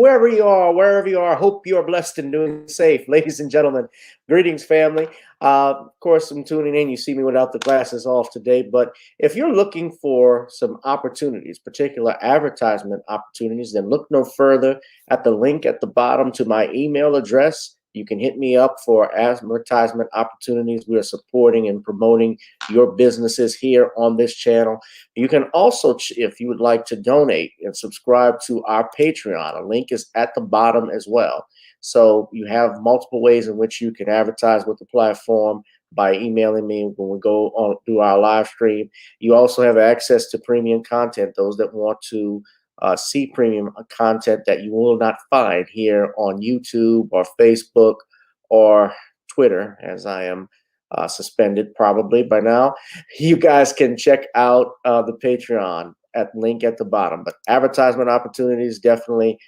whoever you are, wherever you are, hope you are blessed and doing safe. Ladies and gentlemen, greetings, family. Of course, I'm tuning in. You see me without the glasses off today. But if you're looking for some opportunities, particular advertisement opportunities, then look no further at the link at the bottom to my email address. You can hit me up for advertisement opportunities. We are supporting and promoting your businesses here on this channel. You can also, if you would like to donate and subscribe to our Patreon, a link is at the bottom as well. So you have multiple ways in which you can advertise with the platform by emailing me when we go on through our live stream. You also have access to premium content, those that want to see premium content that you will not find here on YouTube or Facebook or Twitter, as I am suspended probably by now. You guys can check out the Patreon at link at the bottom. But advertisement opportunities, definitely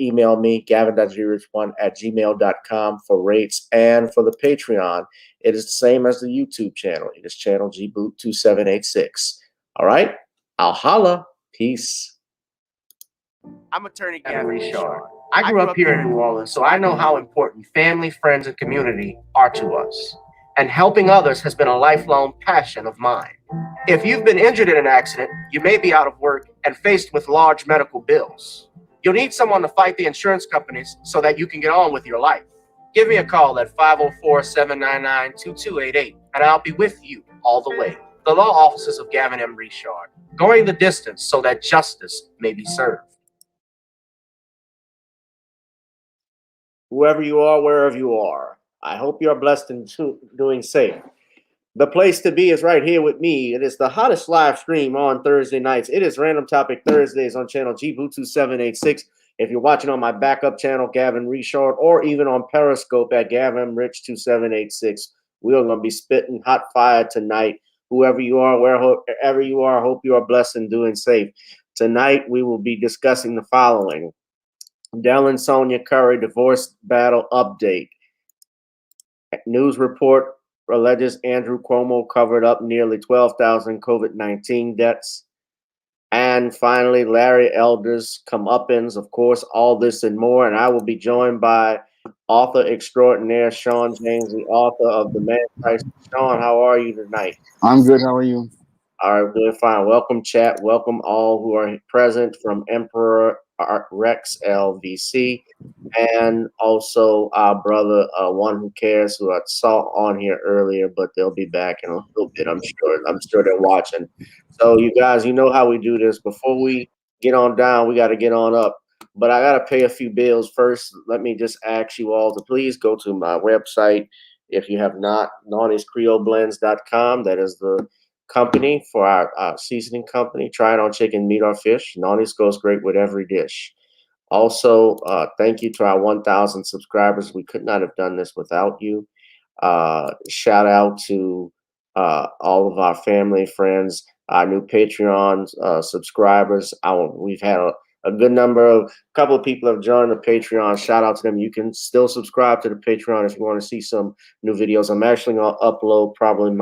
email me, gavin.grich1@gmail.com for rates. And for the Patreon, it is the same as the YouTube channel. It is channel gboot2786. All right, I'll holla. Peace. I'm attorney Gavin Richardson. I grew up here in New Orleans, so I know how important family, friends, and community are to us. And helping others has been a lifelong passion of mine. If you've been injured in an accident, you may be out of work and faced with large medical bills. You'll need someone to fight the insurance companies so that you can get on with your life. Give me a call at 504-799-2288, and I'll be with you all the way. The law offices of Gavin M. Richard, going the distance so that justice may be served. Whoever you are, wherever you are, I hope you are blessed and doing safe. The place to be is right here with me. It is the hottest live stream on Thursday nights. It is Random Topic Thursdays on channel gboot2786. If you're watching on my backup channel, Gavin Richard, or even on Periscope at Gavin Rich 2786, we are going to be spitting hot fire tonight. Whoever you are, wherever you are, I hope you are blessed and doing safe. Tonight, we will be discussing the following. Dell and Sonya Curry divorce battle update. News report alleges Andrew Cuomo covered up nearly 12,000 COVID-19 deaths. And finally, Larry Elder's comeuppance, of course, all this and more. And I will be joined by author extraordinaire Shawn James, the author of The Man Christ. Shawn, how are you tonight? I'm good. How are you? All right, good, fine. Welcome, chat. Welcome all who are present from Emperor Rex LVC, and also our brother, One Who Cares, who I saw on here earlier, but they'll be back in a little bit. I'm sure they're watching. So you guys, you know how we do this. Before we get on down, we got to get on up. But I got to pay a few bills first. Let me just ask you all to please go to my website if you have not, Nawny'sCreoleBlends.com. That is the company for our seasoning company. Try it on chicken, meat, or fish. Nawny's goes great with every dish. Also, thank you to our 1,000 subscribers. We could not have done this without you. Shout out to all of our family, friends, our new Patreon subscribers. We've had a good number of, a couple of people have joined the Patreon. Shout out to them. You can still subscribe to the Patreon if you want to see some new videos. I'm actually going to upload probably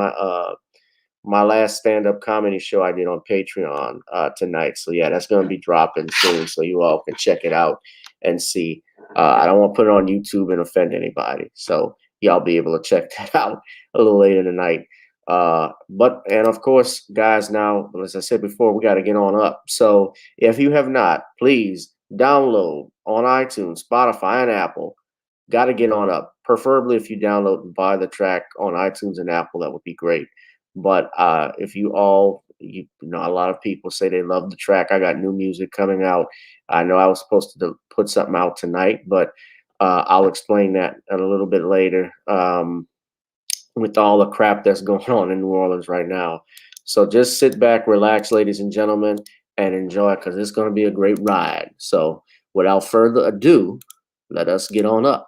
my last stand-up comedy show I did on Patreon tonight. So yeah, that's going to be dropping soon, so you all can check it out and see. I don't want to put it on YouTube and offend anybody, so y'all be able to check that out a little later tonight. And of course, guys, now, as I said before, we got to get on up. So if you have not, please download on iTunes, Spotify, and Apple. Got to get on up. Preferably if you download and buy the track on iTunes and Apple, that would be great. But if you know, a lot of people say they love the track. I got new music coming out. I know I was supposed to put something out tonight, but I'll explain that a little bit later with all the crap that's going on in New Orleans right now. So just sit back, relax, ladies and gentlemen, and enjoy, because it's going to be a great ride. So without further ado, let us get on up.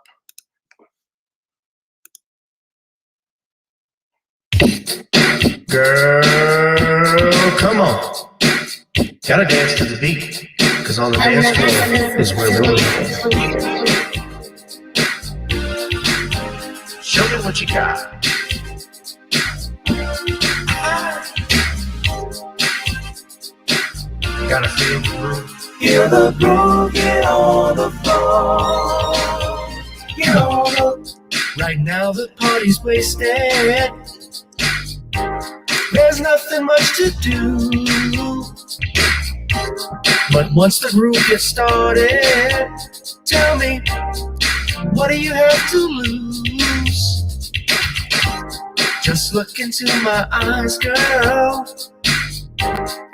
Girl, come on. Gotta dance to the beat, cause on the dance floor is where we're going. Show me what you got. Gotta feel the groove. Feel the groove, get on the floor. Get on up. Right now the party's wasted. There's nothing much to do. But once the groove gets started, tell me, what do you have to lose? Just look into my eyes, girl,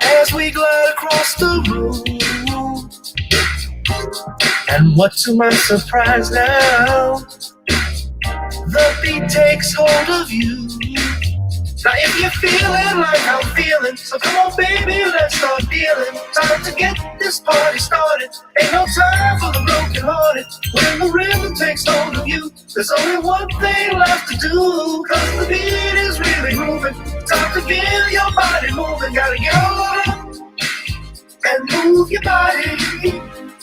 as we glide across the room. And what to my surprise now, the beat takes hold of you. Now if you're feeling like I'm feeling, so come on baby, let's start dealing. Time to get this party started. Ain't no time for the broken hearted. When the rhythm takes hold of you, there's only one thing left to do. Cause the beat is really moving. Time to feel your body moving. Gotta get on up and move your body.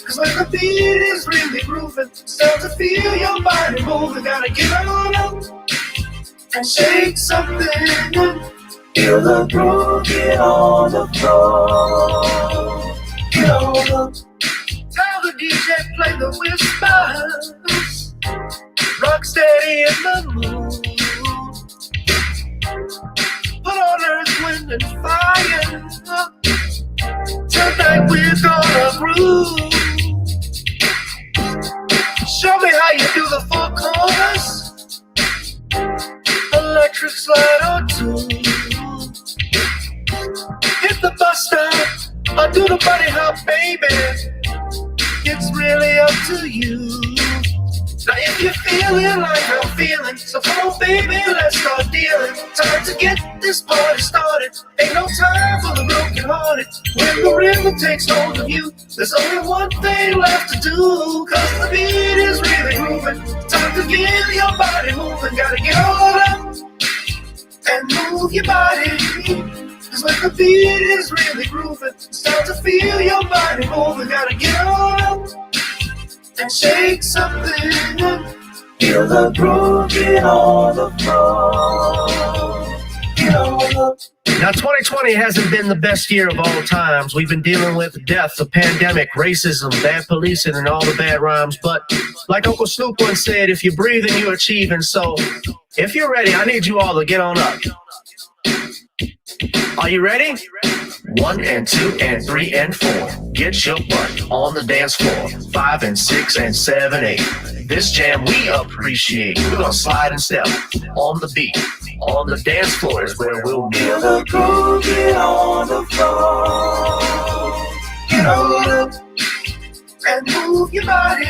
Cause when the beat is really grooving, it's time to feel your body moving. Gotta get on up and shake something. Feel the groove, get on the floor. Get on up. Tell the DJ play the whispers. Rock steady in the mood. Put on earth, wind, and fire. Tonight we're gonna groove. Show me how you do the four corners. Electric slide or two. Hit the bus stop or do the bunny hop, baby. It's really up to you. Now if you're feeling like I'm feeling, so come on baby, let's start dealing. Time to get this party started. Ain't no time for the broken hearted. When the rhythm takes hold of you, there's only one thing left to do. Cause the beat is really moving. Time to get your body moving. Gotta get on up and move your body. Cause when the beat is really grooving, it's time to feel your body moving. Gotta get on up and shake something. Feel the groove, get on the floor. Get on up. Now 2020 hasn't been the best year of all times. We've been dealing with death, the pandemic, racism, bad policing, and all the bad rhymes. But like Uncle Snoop once said, if you're breathing, you're achieving. So if you're ready, I need you all to get on up. Are you ready? 1 and 2 and 3 and 4. Get your butt on the dance floor. 5 and 6 and 7, 8. This jam we appreciate. We're gonna slide and step on the beat. On the dance floor is where we'll be. Feel the groove, get on the floor. Get on up and move your body.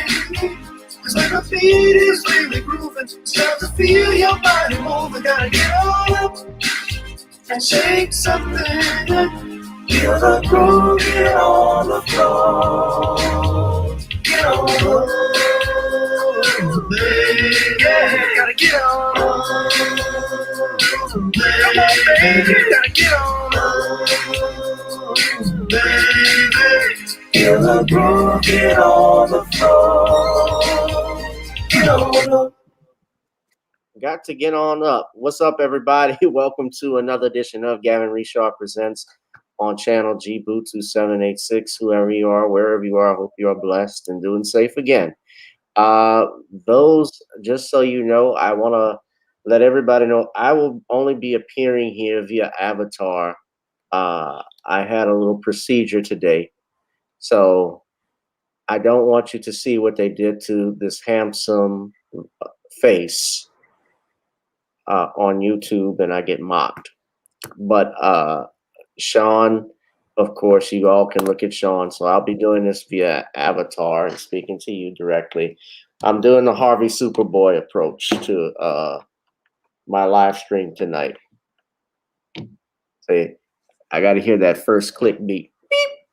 Cause when the beat is really grooving, it's time to feel your body moving. Gotta get on up and shake something. Feel the groove, get on the floor. Get on up, baby. Yeah, gotta get on up. Come on, baby, gotta get on up, baby. Feel the groove, get on the floor. Get on up. Got to get on up. What's up, everybody? Welcome to another edition of Gavin Reshaw Presents on channel G Boot 2786. Whoever you are, wherever you are, I hope you are blessed and doing safe again. Those, just so you know, I want to let everybody know I will only be appearing here via avatar. I had a little procedure today, so I don't want you to see what they did to this handsome face on YouTube and I get mocked. But Shawn, of course, you all can look at Shawn. So I'll be doing this via avatar and speaking to you directly. I'm doing the Harvey Superboy approach to my live stream tonight. See, I got to hear that first click beep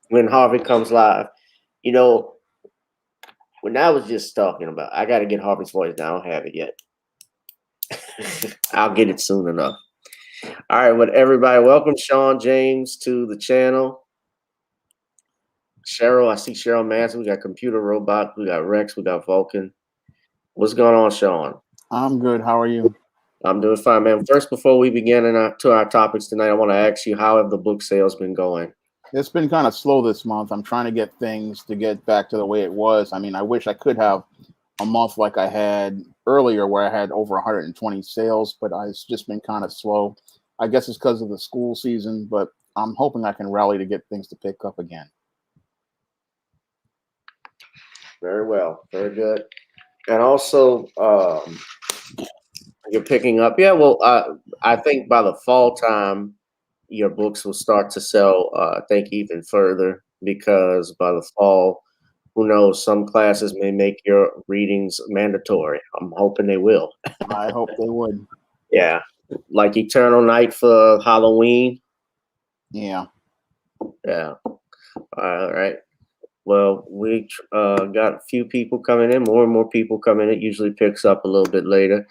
when Harvey comes live. You know, when I was just talking about, I got to get Harvey's voice now. I don't have it yet. I'll get it soon enough. All right, well, everybody, welcome Shawn James to the channel. Cheryl, I see Cheryl Manson. We got Computer Robot. We got Rex. We got Vulcan. What's going on, Shawn? I'm good. How are you? I'm doing fine, man. First, before we begin to our topics tonight, I want to ask you, how have the book sales been going? It's been kind of slow this month. I'm trying to get things to get back to the way it was. I mean, I wish I could have a month like I had earlier where I had over 120 sales, but it's just been kind of slow. I guess it's because of the school season, but I'm hoping I can rally to get things to pick up again. Very well. Very good. And also, you're picking up. Yeah, well, I think by the fall time, your books will start to sell, I think, even further, because by the fall, who knows, some classes may make your readings mandatory. I'm hoping they will. I hope they would. Yeah, like Eternal Night for Halloween. Yeah. Yeah. All right. Well, we got a few people coming in, more and more people coming in. It usually picks up a little bit later.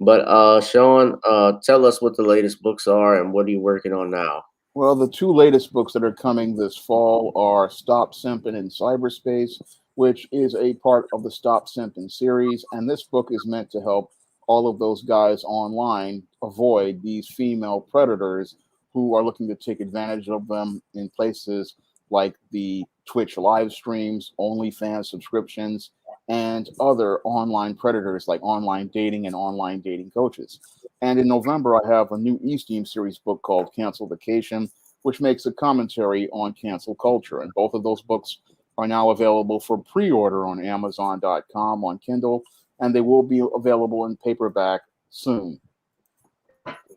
But Shawn, tell us what the latest books are and what are you working on now? Well, the two latest books that are coming this fall are Stop Simping in Cyberspace, which is a part of the Stop Simping series. And this book is meant to help all of those guys online avoid these female predators who are looking to take advantage of them in places like the Twitch live streams, OnlyFans subscriptions, and other online predators like online dating and online dating coaches. And in November, I have a new eSteam series book called Cancel Vacation, which makes a commentary on cancel culture. And both of those books are now available for pre-order on Amazon.com on Kindle, and they will be available in paperback soon.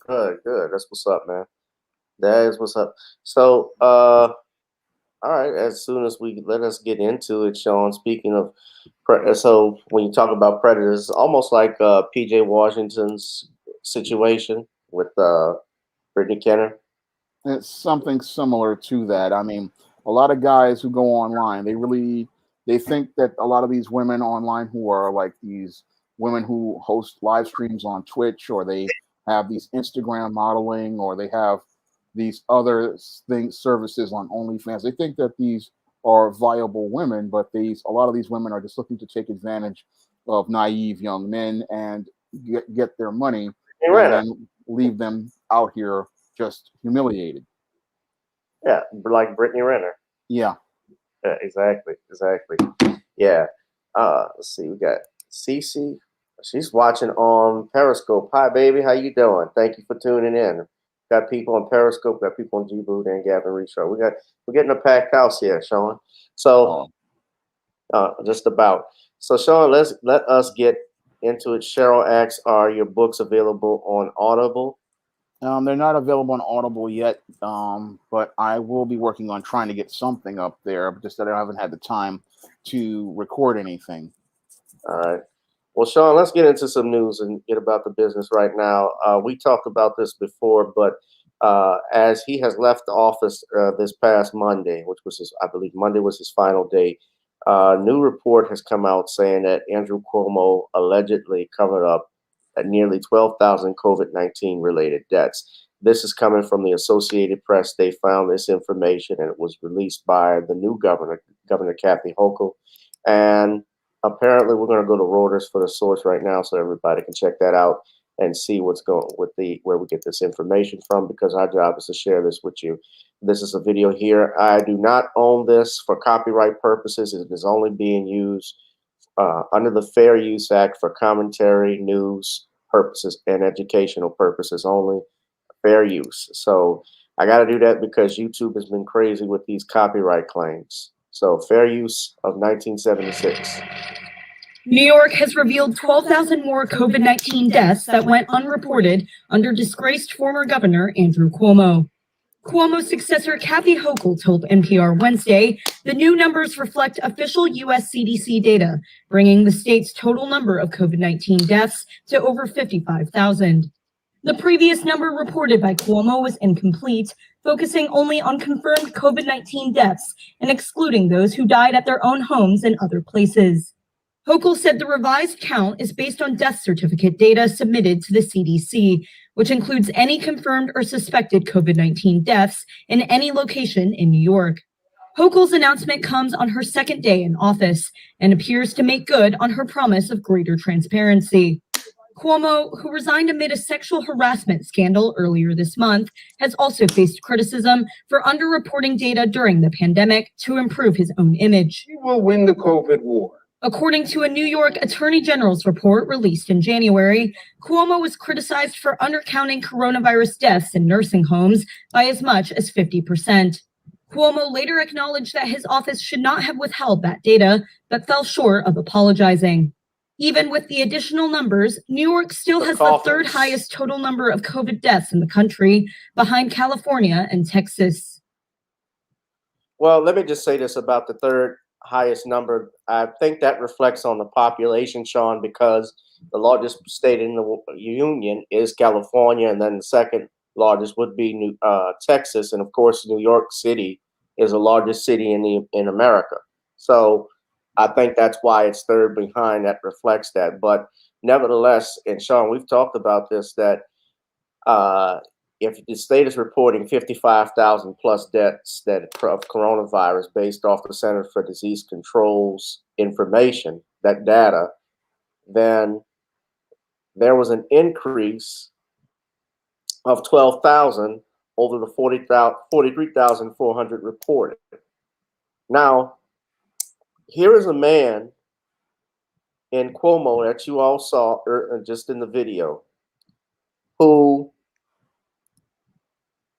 Good. That's what's up, man. That is what's up. So, all right, as soon as let us get into it, Shawn. Speaking of, so when you talk about predators, it's almost like PJ Washington's situation with Brittany Kenner. It's something similar to that. I mean, a lot of guys who go online, they think that a lot of these women online who are like these women who host live streams on Twitch, or they have these Instagram modeling, or they have these other services on OnlyFans. They think that these are viable women, but a lot of these women are just looking to take advantage of naive young men and get their money and then leave them out here just humiliated. Yeah, like Brittany Renner. Yeah. Yeah, exactly. Yeah. Let's see. We got Cece. She's watching on Periscope. Hi, baby. How you doing? Thank you for tuning in. Got people on Periscope. Got people on G-Boot and Gavin Retro. We're getting a packed house here, Shawn. So, just about. So, Shawn, let us get into it. Cheryl asks, "Are your books available on Audible?" They're not available on Audible yet, but I will be working on trying to get something up there. Just that I haven't had the time to record anything. All right. Well, Shawn, let's get into some news and get about the business right now. We talked about this before, but as he has left the office this past Monday, which was I believe Monday was his final day, a new report has come out saying that Andrew Cuomo allegedly covered up at nearly 12,000 COVID-19 related deaths. This is coming from the Associated Press. They found this information and it was released by the new governor, Governor Kathy Hochul. And apparently we're going to go to Reuters for the source right now so everybody can check that out and see what's going with where we get this information from, because our job is to share this with you. This is a video here. I do not own this for copyright purposes. It is only being used under the Fair Use Act for commentary, news purposes, and educational purposes only. Fair use. So I got to do that because YouTube has been crazy with these copyright claims. So fair use of 1976. New York has revealed 12,000 more COVID-19 deaths that went unreported under disgraced former governor Andrew Cuomo. Cuomo's successor Kathy Hochul told NPR Wednesday the new numbers reflect official U.S. CDC data, bringing the state's total number of COVID-19 deaths to over 55,000. The previous number reported by Cuomo was incomplete, focusing only on confirmed COVID-19 deaths and excluding those who died at their own homes and other places. Hochul said the revised count is based on death certificate data submitted to the CDC, which includes any confirmed or suspected COVID-19 deaths in any location in New York. Hochul's announcement comes on her second day in office and appears to make good on her promise of greater transparency. Cuomo, who resigned amid a sexual harassment scandal earlier this month, has also faced criticism for underreporting data during the pandemic to improve his own image. We will win the COVID war. According to a New York Attorney General's report released in January, Cuomo was criticized for undercounting coronavirus deaths in nursing homes by as much as 50%. Cuomo later acknowledged that his office should not have withheld that data, but fell short of apologizing. Even with the additional numbers, New York still has the third highest total number of COVID deaths in the country, behind California and Texas. Well, let me just say this about the third highest number. I think that reflects on the population, Shawn, because the largest state in the union is California, and then the second largest would be Texas, and of course, New York City is the largest city in America. So I think that's why it's third behind. That reflects that. But nevertheless, and Shawn, we've talked about this, that if the state is reporting 55,000 plus deaths of coronavirus based off the Center for Disease Control's information, that data, then there was an increase of 12,000 over the 43,400 reported. Now, here is a man in Cuomo that you all saw just in the video, who,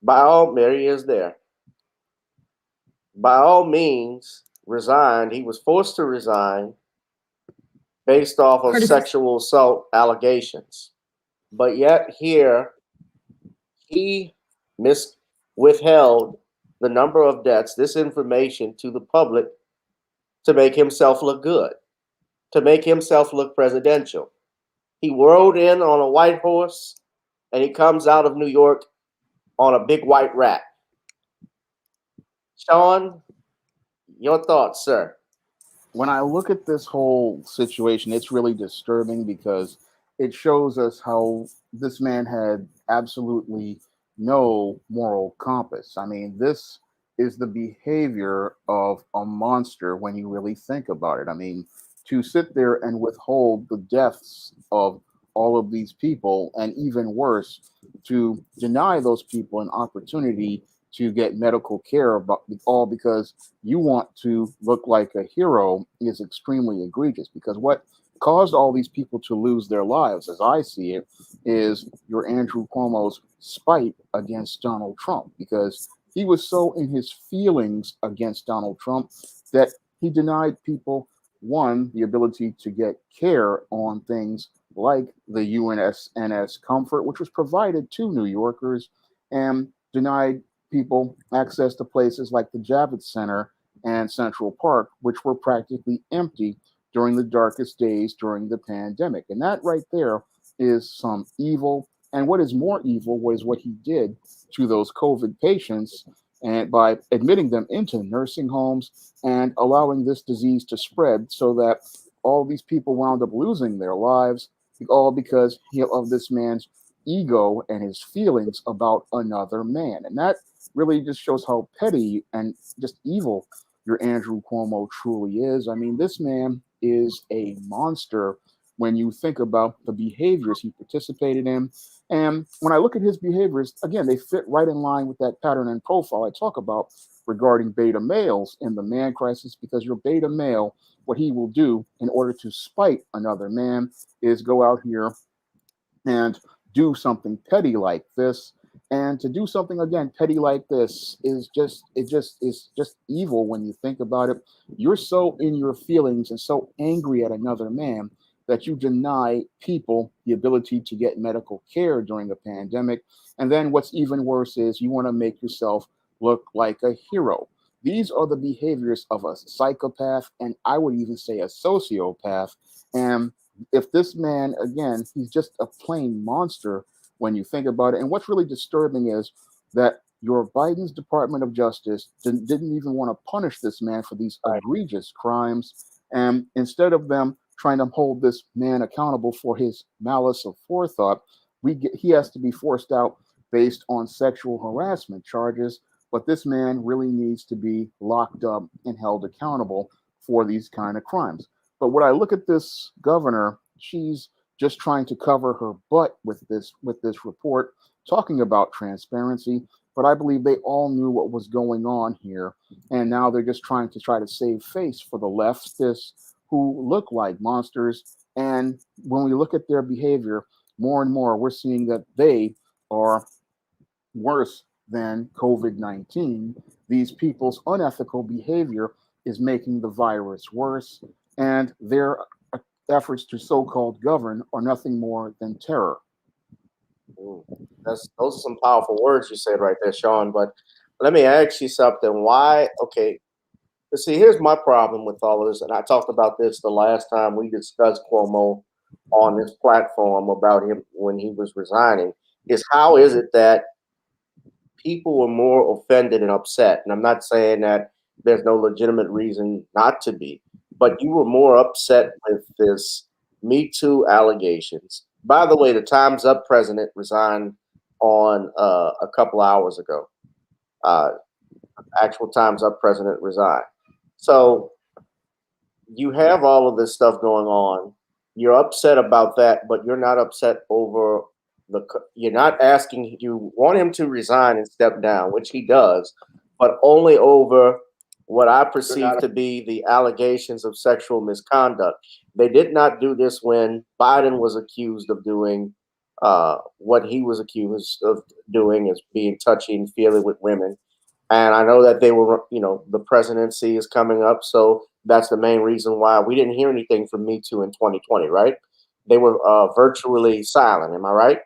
Mary is there, by all means resigned. He was forced to resign based off of sexual assault allegations. But yet here, he withheld the number of deaths, this information to the public, to make himself look good, to make himself look presidential. He rode in on a white horse, and he comes out of New York on a big white rat. Shawn, your thoughts, sir? When I look at this whole situation, it's really disturbing because it shows us how this man had absolutely no moral compass. I mean, this is the behavior of a monster when you really think about it. I mean, to sit there and withhold the deaths of all of these people, and even worse, to deny those people an opportunity to get medical care, all because you want to look like a hero, is extremely egregious. Because what caused all these people to lose their lives, as I see it, is your Andrew Cuomo's spite against Donald Trump, because he was so in his feelings against Donald Trump that he denied people, one, the ability to get care on things like the UNSNS Comfort, which was provided to New Yorkers, and denied people access to places like the Javits Center and Central Park, which were practically empty during the darkest days during the pandemic. And that right there is some evil. And what is more evil was what he did to those COVID patients, and by admitting them into nursing homes and allowing this disease to spread, so that all these people wound up losing their lives, all because of this man's ego and his feelings about another man. And that really just shows how petty and just evil your Andrew Cuomo truly is. I mean, this man is a monster when you think about the behaviors he participated in. And when I look at his behaviors, again, they fit right in line with that pattern and profile I talk about regarding beta males in the man crisis, because your beta male, what he will do in order to spite another man is go out here and do something petty like this. And to do something, again, petty like this is just evil when you think about it. You're so in your feelings and so angry at another man that you deny people the ability to get medical care during the pandemic. And then what's even worse is you want to make yourself look like a hero. These are the behaviors of a psychopath, and I would even say a sociopath. And if this man, again, he's just a plain monster when you think about it. And what's really disturbing is that your Biden's Department of Justice didn't even want to punish this man for these egregious crimes. And instead of them trying to hold this man accountable for his malice of forethought, he has to be forced out based on sexual harassment charges. But this man really needs to be locked up and held accountable for these kind of crimes. But when I look at this governor, she's just trying to cover her butt with this report, talking about transparency. But I believe they all knew what was going on here, and now they're just trying to save face for the leftists who look like monsters. And when we look at their behavior, more and more, we're seeing that they are worse than COVID-19. These people's unethical behavior is making the virus worse, and their efforts to so-called govern are nothing more than terror. Ooh, those are some powerful words you said right there, Shawn. But let me ask you something. Why? Okay, see, here's my problem with all of this, and I talked about this the last time we discussed Cuomo on this platform about him when he was resigning. Is how is it that people were more offended and upset? And I'm not saying that there's no legitimate reason not to be, but you were more upset with this Me Too allegations. By the way, the Time's Up president resigned on a couple hours ago. Actual Time's Up president resigned. So you have all of this stuff going on. You're upset about that, but you're not upset over you're not asking, you want him to resign and step down, which he does, but only over what I perceive to be the allegations of sexual misconduct. They did not do this when Biden was accused of doing what he was accused of doing, as being touchy and feely with women. And I know that they were, the presidency is coming up, so that's the main reason why we didn't hear anything from Me Too in 2020, right? They were virtually silent. Am I right?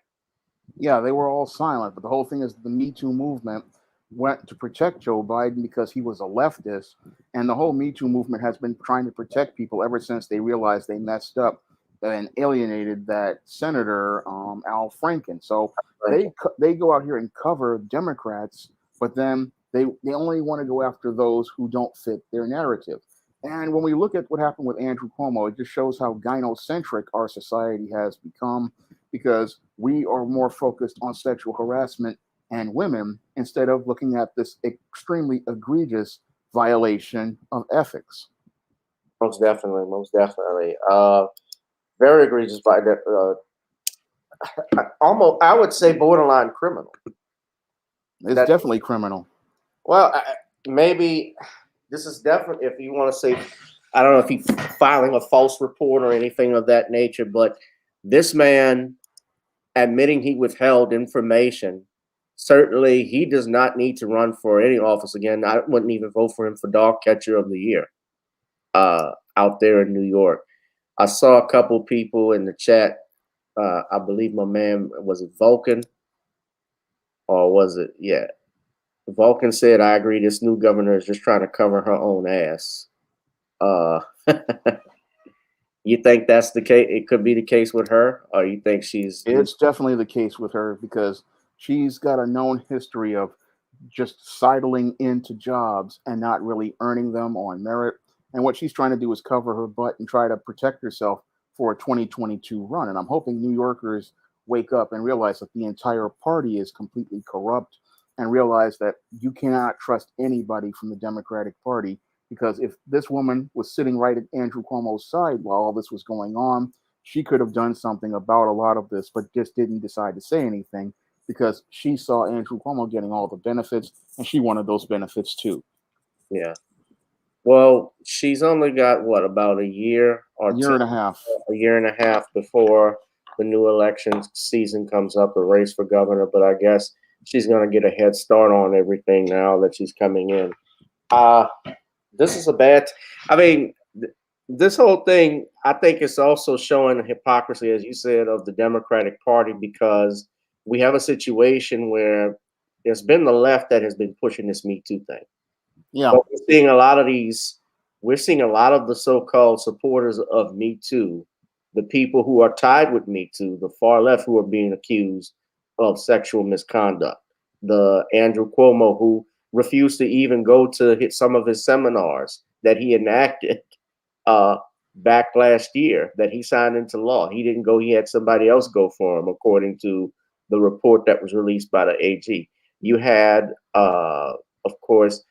Yeah, they were all silent. But the whole thing is the Me Too movement went to protect Joe Biden because he was a leftist. And the whole Me Too movement has been trying to protect people ever since they realized they messed up and alienated that Senator Al Franken. So they go out here and cover Democrats, but then they only want to go after those who don't fit their narrative. And when we look at what happened with Andrew Cuomo, it just shows how gynocentric our society has become, because we are more focused on sexual harassment and women instead of looking at this extremely egregious violation of ethics. Most definitely, most definitely. Very egregious almost, I would say, borderline criminal. It's definitely criminal. Well, maybe this is definitely, if you want to say, I don't know if he's filing a false report or anything of that nature, but this man admitting he withheld information, certainly he does not need to run for any office again. I wouldn't even vote for him for Dog Catcher of the Year out there in New York. I saw a couple people in the chat. I believe my man, was it Vulcan? Or was it, yeah. Vulcan said, I agree, this new governor is just trying to cover her own ass. You think that's the case? It could be the case with her, or you think she's... It's definitely the case with her, because she's got a known history of just sidling into jobs and not really earning them on merit. And what she's trying to do is cover her butt and try to protect herself for a 2022 run. And I'm hoping New Yorkers wake up and realize that the entire party is completely corrupt, and realize that you cannot trust anybody from the Democratic Party. Because if this woman was sitting right at Andrew Cuomo's side while all this was going on, she could have done something about a lot of this, but just didn't decide to say anything because she saw Andrew Cuomo getting all the benefits, and she wanted those benefits too. Yeah. Well, she's only got, what, about a year or a year and a half. A year and a half before the new election season comes up, the race for governor. But I guess she's going to get a head start on everything now that she's coming in. This is a bad, this whole thing, I think it's also showing hypocrisy, as you said, of the Democratic Party, because we have a situation where it's been the left that has been pushing this Me Too thing. Yeah. But we're seeing a lot of the so-called supporters of Me Too, the people who are tied with Me Too, the far left, who are being accused of sexual misconduct. The Andrew Cuomo, who refused to even go to hit some of his seminars that he enacted back last year, that he signed into law. He didn't go, he had somebody else go for him, according to the report that was released by the AG. You had, of course,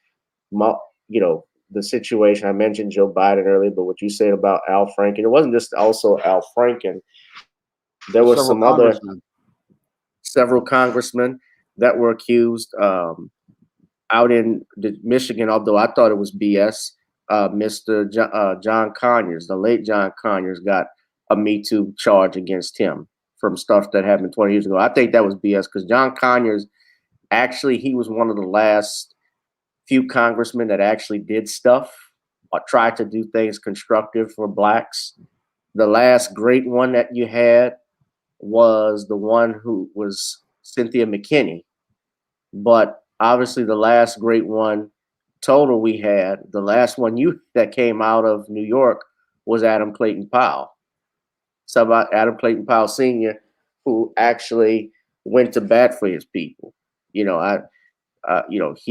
the situation, I mentioned Joe Biden earlier, but what you said about Al Franken, it wasn't just also Al Franken. There were Several some other congressmen. several congressmen that were accused out in Michigan. Although I thought it was BS. Mr. John Conyers, the late John Conyers, got a Me Too charge against him from stuff that happened 20 years ago. I think that was BS because John Conyers, actually, he was one of the last few congressmen that actually did stuff or tried to do things constructive for blacks. The last great one that you had was the one who was Cynthia McKinney. But obviously, the last great one total we had, the last one that came out of New York was Adam Clayton Powell. So about Adam Clayton Powell Sr., who actually went to bat for his people. He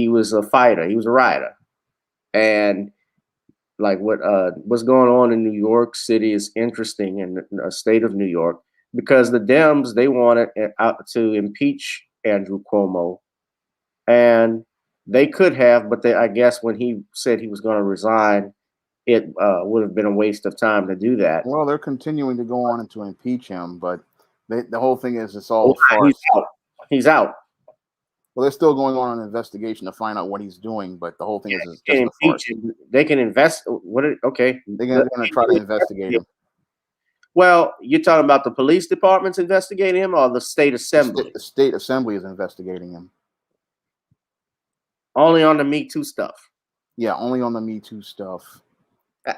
was a fighter. He was a rider. And like what's going on in New York City is interesting in the state of New York because the Dems, they wanted to impeach Andrew Cuomo, and they could have, but I guess when he said he was going to resign, it would have been a waste of time to do that. Well, they're continuing to go on and to impeach him, but the whole thing is it's all He's farce. out. He's out. Well, they're still going on an investigation to find out what he's doing, but the whole thing is just a farce. They can invest. Okay. They're going to try to investigate him. Well, you're talking about the police department's investigating him or the state assembly? The state assembly is investigating him. Only on the Me Too stuff. Yeah, only on the Me Too stuff.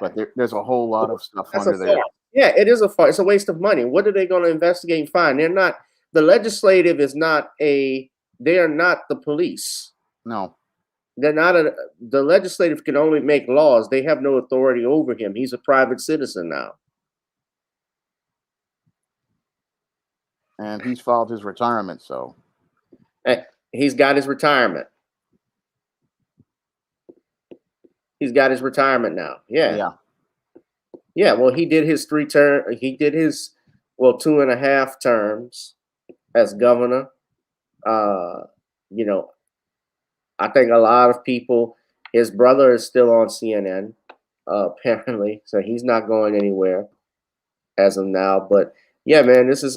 But there's a whole lot of stuff That's under there. Yeah, it is a farce. It's a waste of money. What are they going to investigate and find? They're not. The legislative is not a. They are not the police. No. They're not the legislative can only make laws. They have no authority over him. He's a private citizen now. And he's filed his retirement, so. He's got his retirement. He's got his retirement now. Yeah. Well, he did his 2.5 terms as governor. I think a lot of people, his brother is still on CNN, apparently, so he's not going anywhere as of now. But yeah, man, this is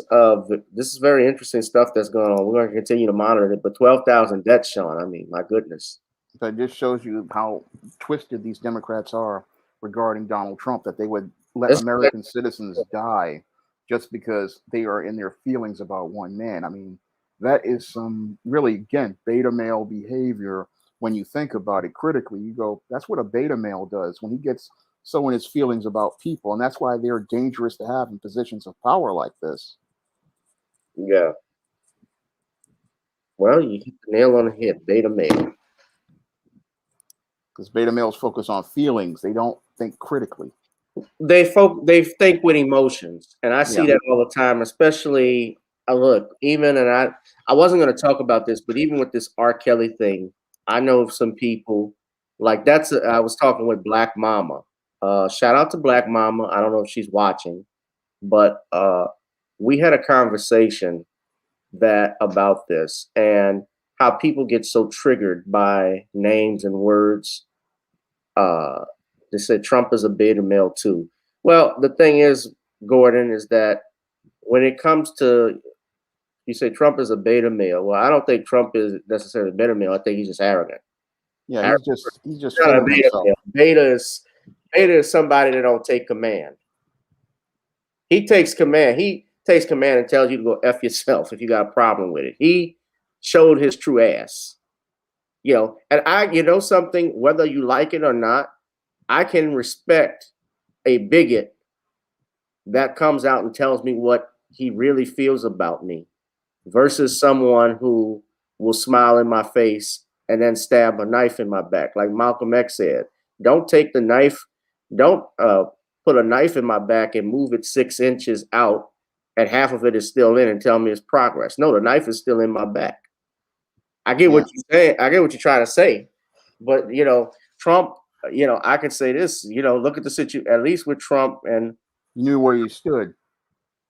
very interesting stuff that's going on. We're going to continue to monitor it. But 12,000 deaths, Sean. I mean, my goodness. But it just shows you how twisted these Democrats are regarding Donald Trump, that they would let American citizens die just because they are in their feelings about one man. I mean, that is some really, again, beta male behavior. When you think about it critically, you go, that's what a beta male does when he gets so in his feelings about people. And that's why they're dangerous to have in positions of power like this. Yeah. Well, you hit the nail on the head, beta male. Because beta males focus on feelings. They don't think critically. They think with emotions. And I see that all the time, especially... Look, I wasn't going to talk about this, but even with this R. Kelly thing, I know of some people like I was talking with Black Mama. Shout out to Black Mama. I don't know if she's watching, but we had a conversation about this and how people get so triggered by names and words. They said Trump is a beta male too. Well, the thing is, Gordon, is that when it comes to you say Trump is a beta male. Well, I don't think Trump is necessarily a beta male. I think he's just arrogant. Yeah, he's just not a beta male. Beta is somebody that don't take command. He takes command. He takes command and tells you to go F yourself if you got a problem with it. He showed his true ass. And something, whether you like it or not, I can respect a bigot that comes out and tells me what he really feels about me versus someone who will smile in my face and then stab a knife in my back. Like Malcolm X said, don't take the knife, don't put a knife in my back and move it 6 inches out and half of it is still in and tell me it's progress. No, the knife is still in my back. I get what you're saying. I get what you're trying to say. But, Trump, I can say this, look at the situation, at least with Trump, and you knew where you stood.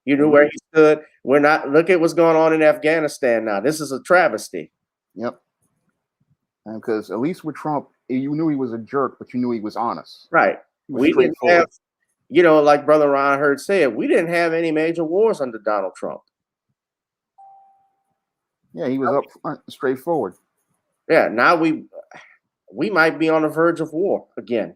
You knew where he stood. Look at what's going on in Afghanistan now. This is a travesty. Yep. And because at least with Trump, you knew he was a jerk, but you knew he was honest. Right. You know, like Brother Ron Hurd said, we didn't have any major wars under Donald Trump. Yeah, he was up front, straightforward. Yeah, now we might be on the verge of war again.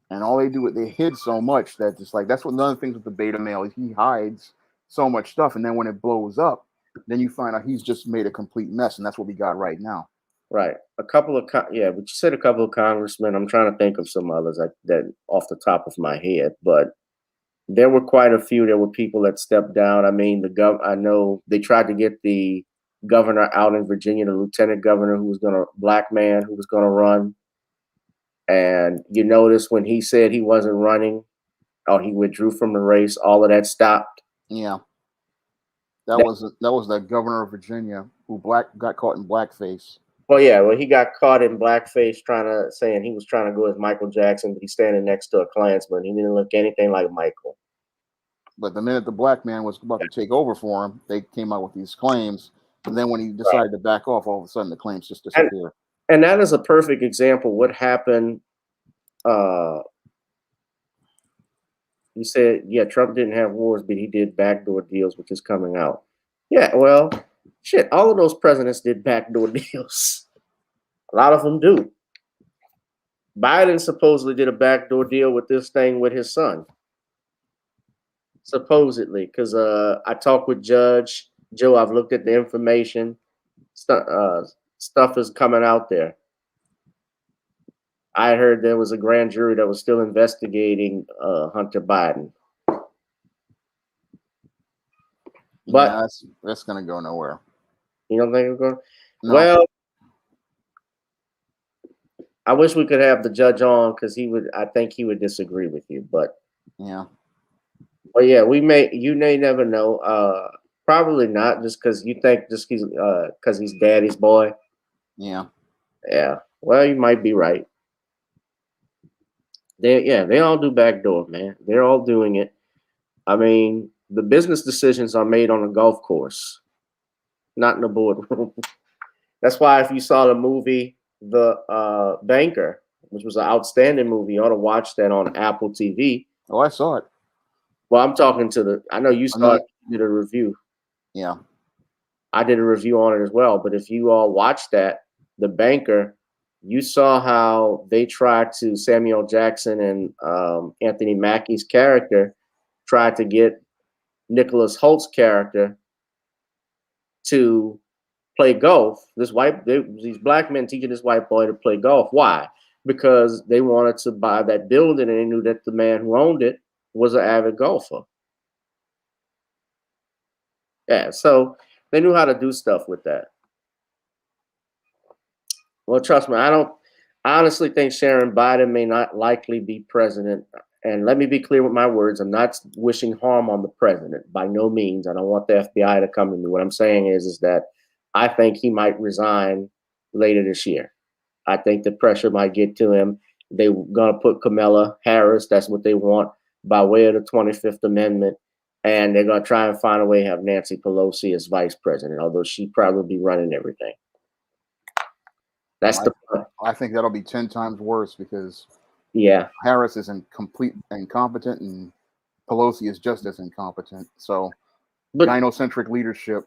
And all they do is they hid so much that it's like that's what another thing with the beta male is he hides so much stuff, and then when it blows up, then you find out he's just made a complete mess, and that's what we got right now. Right. A couple of but you said a couple of congressmen. I'm trying to think of some others that off the top of my head, but there were quite a few. There were people that stepped down. I mean, I know they tried to get the governor out in Virginia, the lieutenant governor black man who was gonna run. And you notice when he said he wasn't running, or he withdrew from the race, all of that stopped. Yeah. That was the governor of Virginia who got caught in blackface. Well, yeah, he got caught in blackface saying he was trying to go as Michael Jackson, but he's standing next to a Klansman. He didn't look anything like Michael. But the minute the black man was about to take over for him, they came out with these claims. And then when he decided to back off, all of a sudden the claims just disappeared. And that is a perfect example. What happened? You said, Trump didn't have wars, but he did backdoor deals, which is coming out. Yeah, well, shit, all of those presidents did backdoor deals. A lot of them do. Biden supposedly did a backdoor deal with this thing with his son. Supposedly, because I talked with Judge Joe. I've looked at the information. Stuff is coming out there. I heard there was a grand jury that was still investigating Hunter Biden. But yeah, that's going to go nowhere. You don't think it's going? No. Well, I wish we could have the judge on because I think he would disagree with you. But yeah. But yeah, you may never know. Probably not, just because you think just because he's daddy's boy. Yeah. Yeah. Well, you might be right. They all do backdoor, man. They're all doing it. I mean, the business decisions are made on a golf course, not in the boardroom. That's why if you saw the movie The Banker, which was an outstanding movie, you ought to watch that on Apple TV. Oh, I saw it. Well, I'm talking I know you saw it, did a review. Yeah. I did a review on it as well. But if you all watched that, The Banker, you saw how they tried to, Samuel Jackson and Anthony Mackie's character tried to get Nicholas Holt's character to play golf. These black men teaching this white boy to play golf. Why? Because they wanted to buy that building and they knew that the man who owned it was an avid golfer. Yeah, so they knew how to do stuff with that. Well, trust me, I honestly think Sharon Biden may not likely be president. And let me be clear with my words. I'm not wishing harm on the president. By no means. I don't want the FBI to come to me. What I'm saying is that I think he might resign later this year. I think the pressure might get to him. They're going to put Kamala Harris. That's what they want by way of the 25th Amendment. And they're going to try and find a way to have Nancy Pelosi as vice president, although she'd probably be running everything. That's the point. I think that'll be 10 times worse because Harris is complete incompetent and Pelosi is just as incompetent. So gynocentric leadership.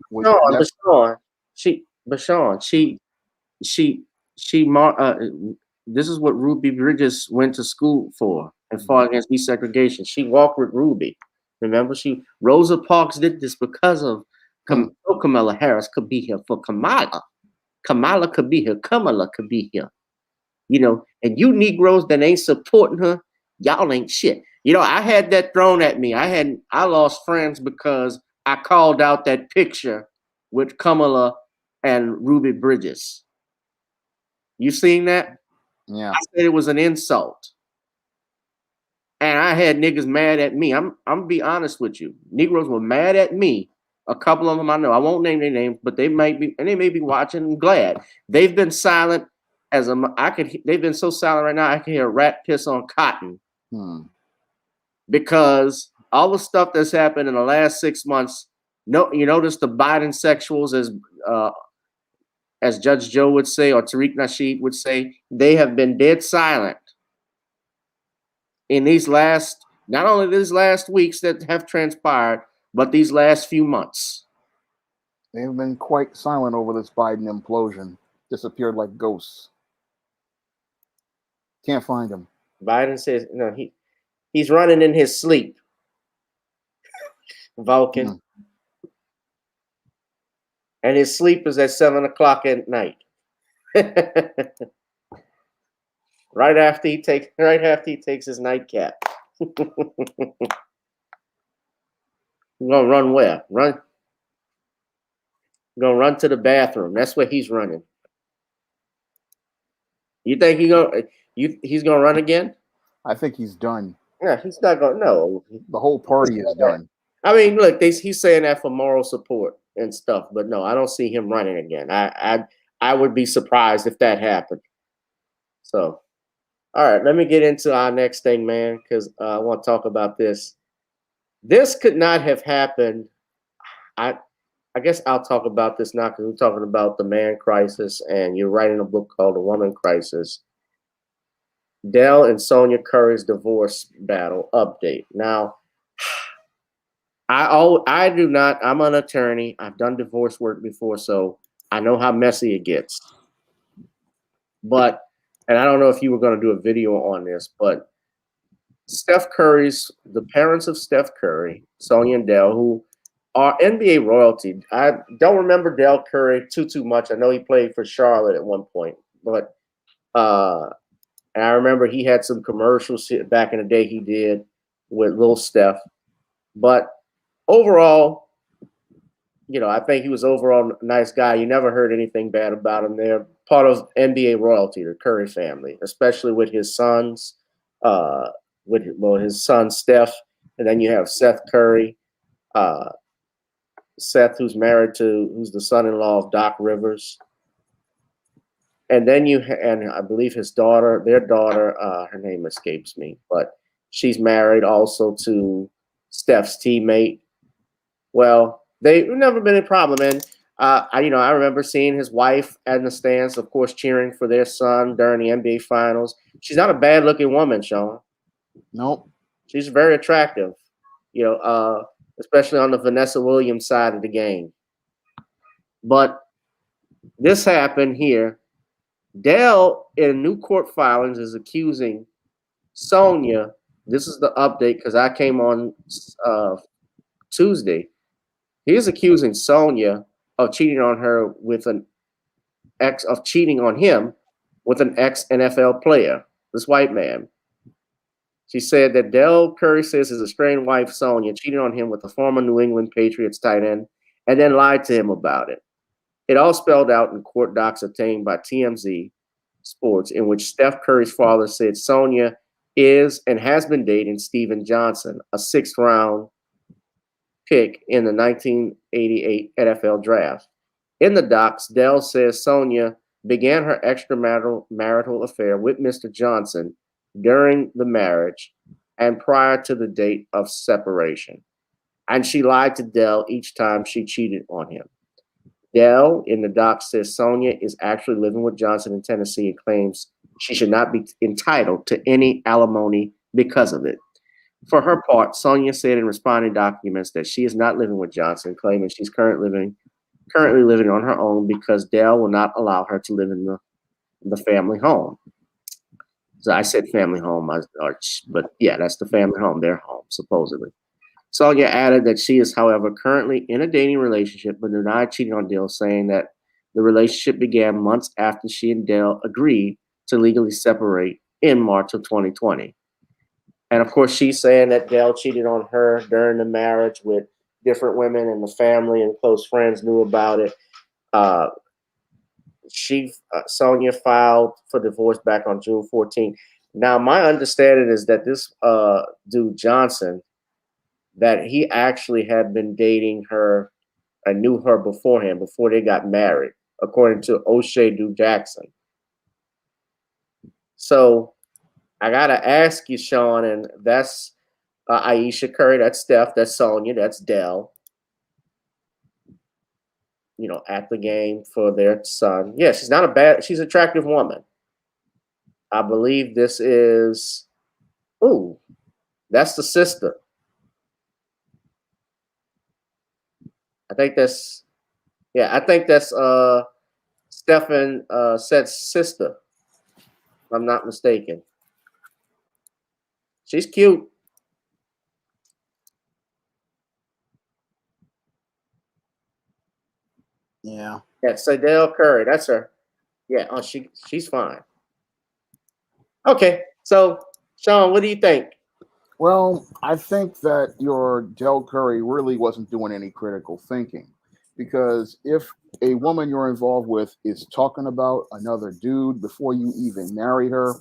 This is what Ruby Bridges went to school for and fought against desegregation. She walked with Ruby. Remember, Rosa Parks did this because of Kamala Harris could be here for Kamala. Kamala could be here. Kamala could be here. You know, and you Negroes that ain't supporting her, y'all ain't shit. You know, I had that thrown at me. I lost friends because I called out that picture with Kamala and Ruby Bridges. You seen that? Yeah. I said it was an insult. And I had niggas mad at me. I'm gonna be honest with you. Negroes were mad at me. A couple of them I know. I won't name their names, but they may be watching. I'm glad. They've been silent they've been so silent right now I can hear a rat piss on cotton. Because all the stuff that's happened in the last 6 months, you notice the Biden sexuals, as Judge Joe would say, or Tariq Nasheed would say, they have been dead silent. in these last, not only these last weeks that have transpired, but these last few months. They've been quite silent over this Biden implosion. Disappeared like ghosts. Can't find him. Biden says no. He's running in his sleep. Vulcan. And his sleep is at 7 o'clock at night. right after he takes his nightcap. You're gonna run where? You're gonna run to the bathroom. That's where he's running. You think he's gonna run again? I think he's done. Yeah, he's not gonna. No, the whole party is done. I mean, look, he's saying that for moral support and stuff, but no, I don't see him running again. I would be surprised if that happened. So, all right, let me get into our next thing, man, because I want to talk about this. This could not have happened. I guess I'll talk about this now because we're talking about the man crisis, and you're writing a book called The Woman Crisis. Dell and Sonya Curry's divorce battle update. Now, I do not. I'm an attorney. I've done divorce work before, so I know how messy it gets. But, and I don't know if you were going to do a video on this, but the parents of Steph Curry, Sonya and Dell, who are NBA royalty. I don't remember Dell Curry too much. I know he played for Charlotte at one point, but and I remember he had some commercials back in the day he did with Lil Steph. But overall, I think he was overall a nice guy. You never heard anything bad about him. They're part of NBA royalty, the Curry family, especially with his sons, his son Steph, and then you have Seth Curry, Seth, who's the son-in-law of Doc Rivers. And then and I believe their daughter, her name escapes me, but she's married also to Steph's teammate. Well, they've never been a problem. And, I remember seeing his wife in the stands, of course, cheering for their son during the NBA Finals. She's not a bad-looking woman, Shawn. Nope. She's very attractive, especially on the Vanessa Williams side of the game. But this happened here. Dell, in new court filings, is accusing Sonya. This is the update because I came on Tuesday. He is accusing Sonya of cheating on him with an ex-NFL player, this white man. She said that Dell Curry says his estranged wife, Sonya, cheated on him with a former New England Patriots tight end and then lied to him about it. It all spelled out in court docs obtained by TMZ Sports, in which Steph Curry's father said Sonya is and has been dating Steven Johnson, a 6th-round pick in the 1988 NFL draft. In the docs, Dell says Sonya began her extramarital affair with Mr. Johnson during the marriage and prior to the date of separation. And she lied to Dell each time she cheated on him. Dell, in the doc, says Sonya is actually living with Johnson in Tennessee and claims she should not be entitled to any alimony because of it. For her part, Sonya said in responding documents that she is not living with Johnson, claiming she's currently living on her own because Dell will not allow her to live in the family home. So I said family home, but yeah, that's the family home, their home, supposedly. Sonya added that she is, however, currently in a dating relationship, but denied cheating on Dell, saying that the relationship began months after she and Dell agreed to legally separate in March of 2020. And of course, she's saying that Dell cheated on her during the marriage with different women, and the family and close friends knew about it. Sonya filed for divorce back on June 14th. Now, my understanding is that this dude Johnson, that he actually had been dating her and knew her beforehand, before they got married, according to O'Shea Du Jackson. So I gotta ask you, Shawn, and that's Ayesha Curry, that's Steph, that's Sonya, that's Dell. At the game for their son. Yeah, she's an attractive woman. I believe this is, That's the sister. I think that's I think that's Stefan Set's sister, if I'm not mistaken. She's cute. Yeah. Yeah, Sadell Curry. That's her. Yeah, oh she's fine. Okay, so Shawn, what do you think? Well, I think that your Dell Curry really wasn't doing any critical thinking, because if a woman you're involved with is talking about another dude before you even marry her,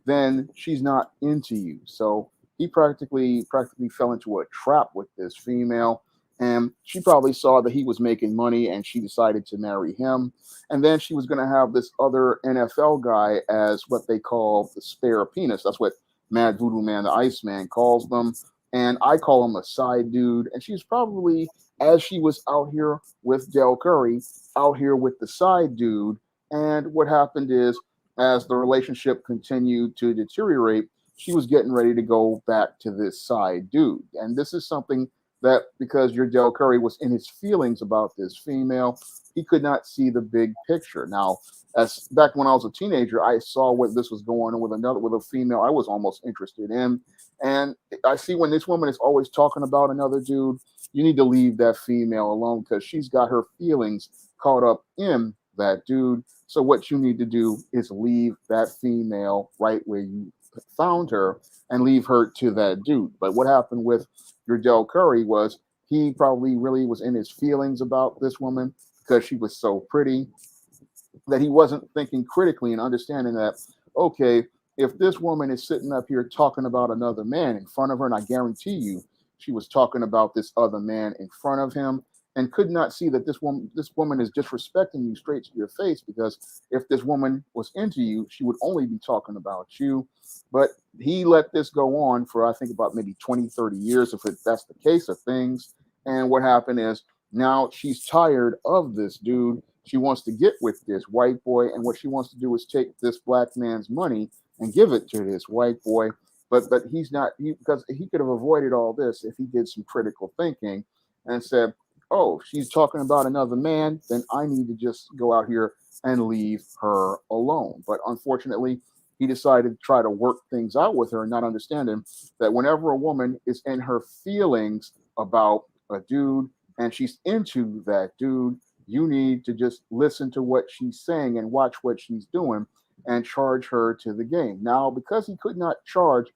then she's not into you. So he practically fell into a trap with this female, and she probably saw that he was making money and she decided to marry him. And then she was going to have this other NFL guy as what they call the spare penis. That's what Mad Voodoo Man, the Iceman, calls them. And I call him a side dude. And she's probably, as she was out here with Del Curry, out here with the side dude. And what happened is, as the relationship continued to deteriorate, she was getting ready to go back to this side dude. And this is something that, because your Del Curry was in his feelings about this female, he could not see the big picture. Now, as back when I was a teenager, I saw what this was going on with a female I was almost interested in, and I see when this woman is always talking about another dude, you need to leave that female alone because she's got her feelings caught up in that dude. So what you need to do is leave that female right where you found her and leave her to that dude. But what happened with your Del Curry was he probably really was in his feelings about this woman because she was so pretty, that he wasn't thinking critically and understanding that, okay, if this woman is sitting up here talking about another man in front of her, and I guarantee you she was talking about this other man in front of him, and could not see that this woman is disrespecting you straight to your face, because if this woman was into you, she would only be talking about you. But he let this go on for, I think, about maybe 20, 30 years, if that's the case of things. And what happened is, now she's tired of this dude. She wants to get with this white boy, and what she wants to do is take this black man's money and give it to this white boy. But he's not, because he could have avoided all this if he did some critical thinking and said, "Oh, she's talking about another man, then I need to just go out here and leave her alone." But unfortunately, he decided to try to work things out with her, not understanding that whenever a woman is in her feelings about a dude and she's into that dude, you need to just listen to what she's saying and watch what she's doing and charge her to the game. Now, because he could not charge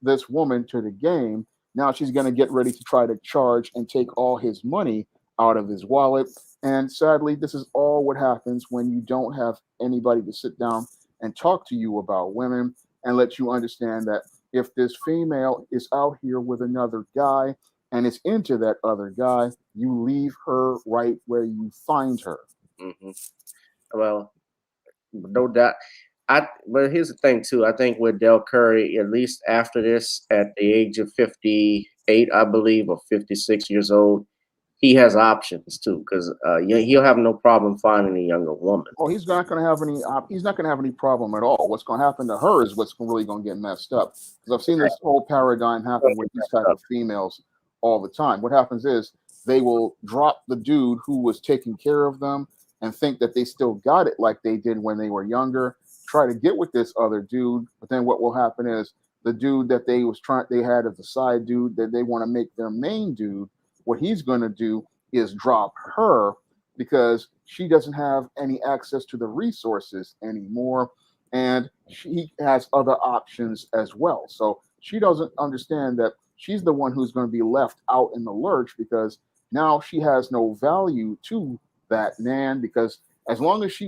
this woman to the game, now she's going to get ready to try to charge and take all his money out of his wallet. And sadly, this is all what happens when you don't have anybody to sit down and talk to you about women and let you understand that if this female is out here with another guy and is into that other guy, you leave her right where you find her. Mm-hmm. Well, no doubt. But here's the thing too. I think with Del Curry, at least after this, at the age of 58, I believe, or 56 years old, he has options too, because he'll have no problem finding a younger woman. Oh, he's not going to have any. He's not going to have any problem at all. What's going to happen to her is what's really going to get messed up. Because I've seen this whole paradigm happen with these type of females all the time. What happens is they will drop the dude who was taking care of them and think that they still got it like they did when they were younger. Try to get with this other dude, but then what will happen is the dude that they had as a side dude that they want to make their main dude. What he's going to do is drop her because she doesn't have any access to the resources anymore, and she has other options as well. So she doesn't understand that she's the one who's going to be left out in the lurch, because now she has no value to that man, because as long as he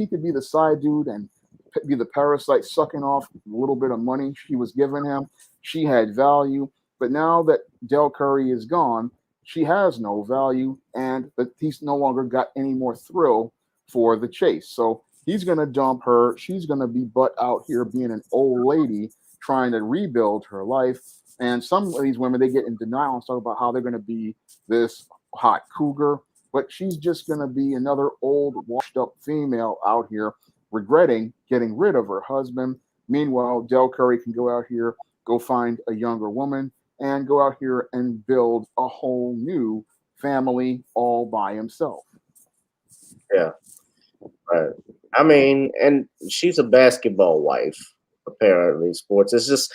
could be the side dude and be the parasite sucking off a little bit of money she was giving him, she had value. But now that Del Curry is gone, she has no value, and he's no longer got any more thrill for the chase. So he's going to dump her. She's going to be butt out here being an old lady trying to rebuild her life. And some of these women, they get in denial and talk about how they're going to be this hot cougar, but she's just going to be another old, washed up female out here regretting getting rid of her husband. Meanwhile, Del Curry can go out here, go find a younger woman, and go out here and build a whole new family all by himself. Yeah. Right. I mean, and she's a basketball wife, apparently, sports. It's just,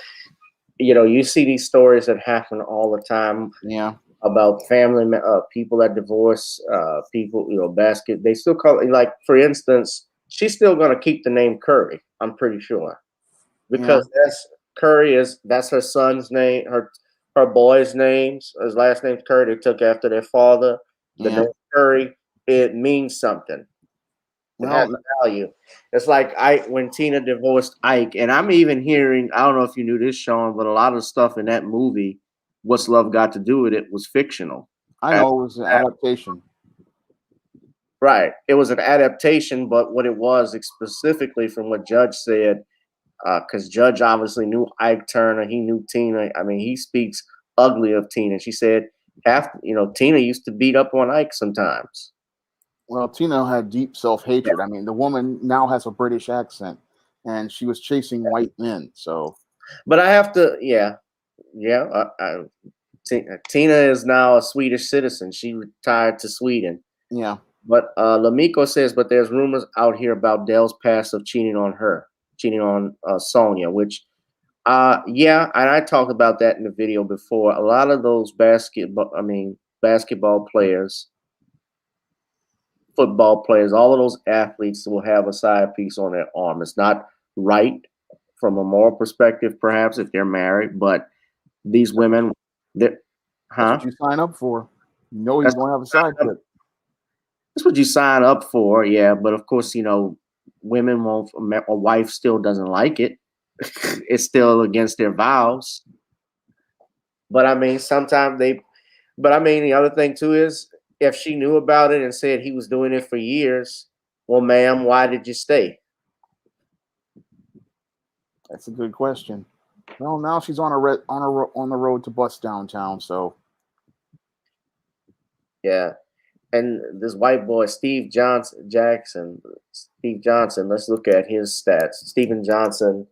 you see these stories that happen all the time Yeah. about people that divorce, people, they still call it, like, for instance, she's still going to keep the name Curry, I'm pretty sure, because that's her son's name, her boy's names, his last name's Curry. They took after their father. The Yeah. name Curry, it means something. It has Well, a value. It's like when Tina divorced Ike, and I'm even hearing, I don't know if you knew this, Sean, but a lot of stuff in that movie, What's Love Got to Do with It, was fictional. I know it was an adaptation. Right. It was an adaptation, but what it was specifically from what Judge said, because Judge obviously knew Ike Turner, he knew Tina. I mean, he speaks ugly of Tina. She said, Tina used to beat up on Ike sometimes. Well, Tina had deep self-hatred. I mean, the woman now has a British accent, and she was chasing white men. So, but I have to, Tina is now a Swedish citizen. She retired to Sweden. yeah. But Lamiko says, but there's rumors out here about Dell's past of cheating on Sonya, which, and I talked about that in the video before. A lot of those basketball players, football players, all of those athletes will have a side piece on their arm. It's not right from a moral perspective, perhaps, if they're married, but these women, that's what you sign up for. You know you're going to have a side pick. That's what you sign up for, yeah. But of course, women won't. A wife still doesn't like it. It's still against their vows. But I mean, sometimes they. But I mean, the other thing too is, if she knew about it and said he was doing it for years, well, ma'am, why did you stay? That's a good question. Well, now she's on the road to bust downtown. So, Yeah. And this white boy, Steve Johnson. Let's look at his stats. Steven Johnson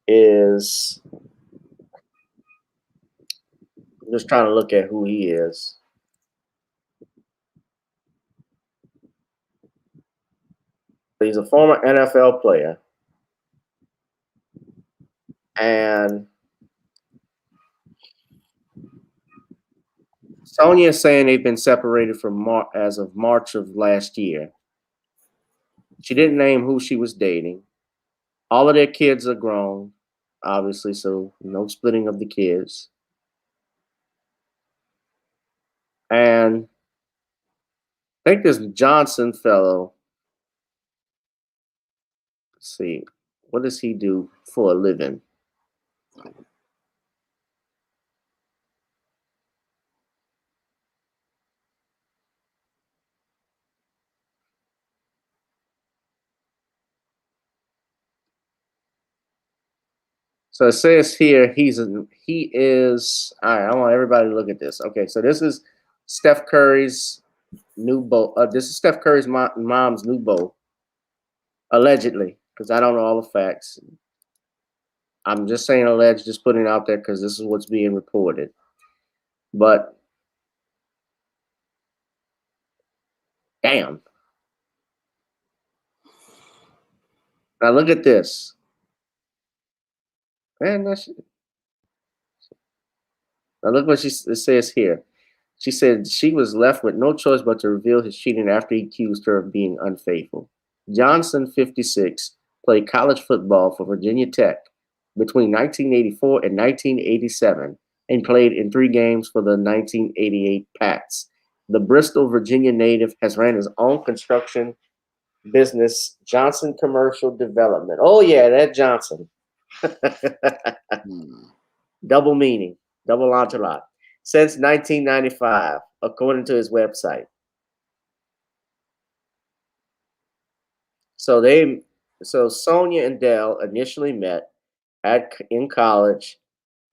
is. I'm just trying to look at who he is. He's a former NFL player, and Sonya is saying they've been separated as of March of last year. She didn't name who she was dating. All of their kids are grown, obviously, so no splitting of the kids. And I think this Johnson fellow, let's see, what does he do for a living? So it says here he is. All right, I want everybody to look at this. Okay, so this is Steph Curry's new bow. This is Steph Curry's mom's new bow, allegedly, because I don't know all the facts. I'm just saying alleged, just putting it out there because this is what's being reported. But damn. Now look at this. Man, now look what it says here. She said she was left with no choice but to reveal his cheating after he accused her of being unfaithful. Johnson, 56, played college football for Virginia Tech between 1984 and 1987 and played in 3 games for the 1988 Pats. The Bristol, Virginia native has ran his own construction business, Johnson Commercial Development. Oh, yeah, that Johnson. Double meaning, double entourage. Since 1995, according to his website. So Sonya and Dell initially met in college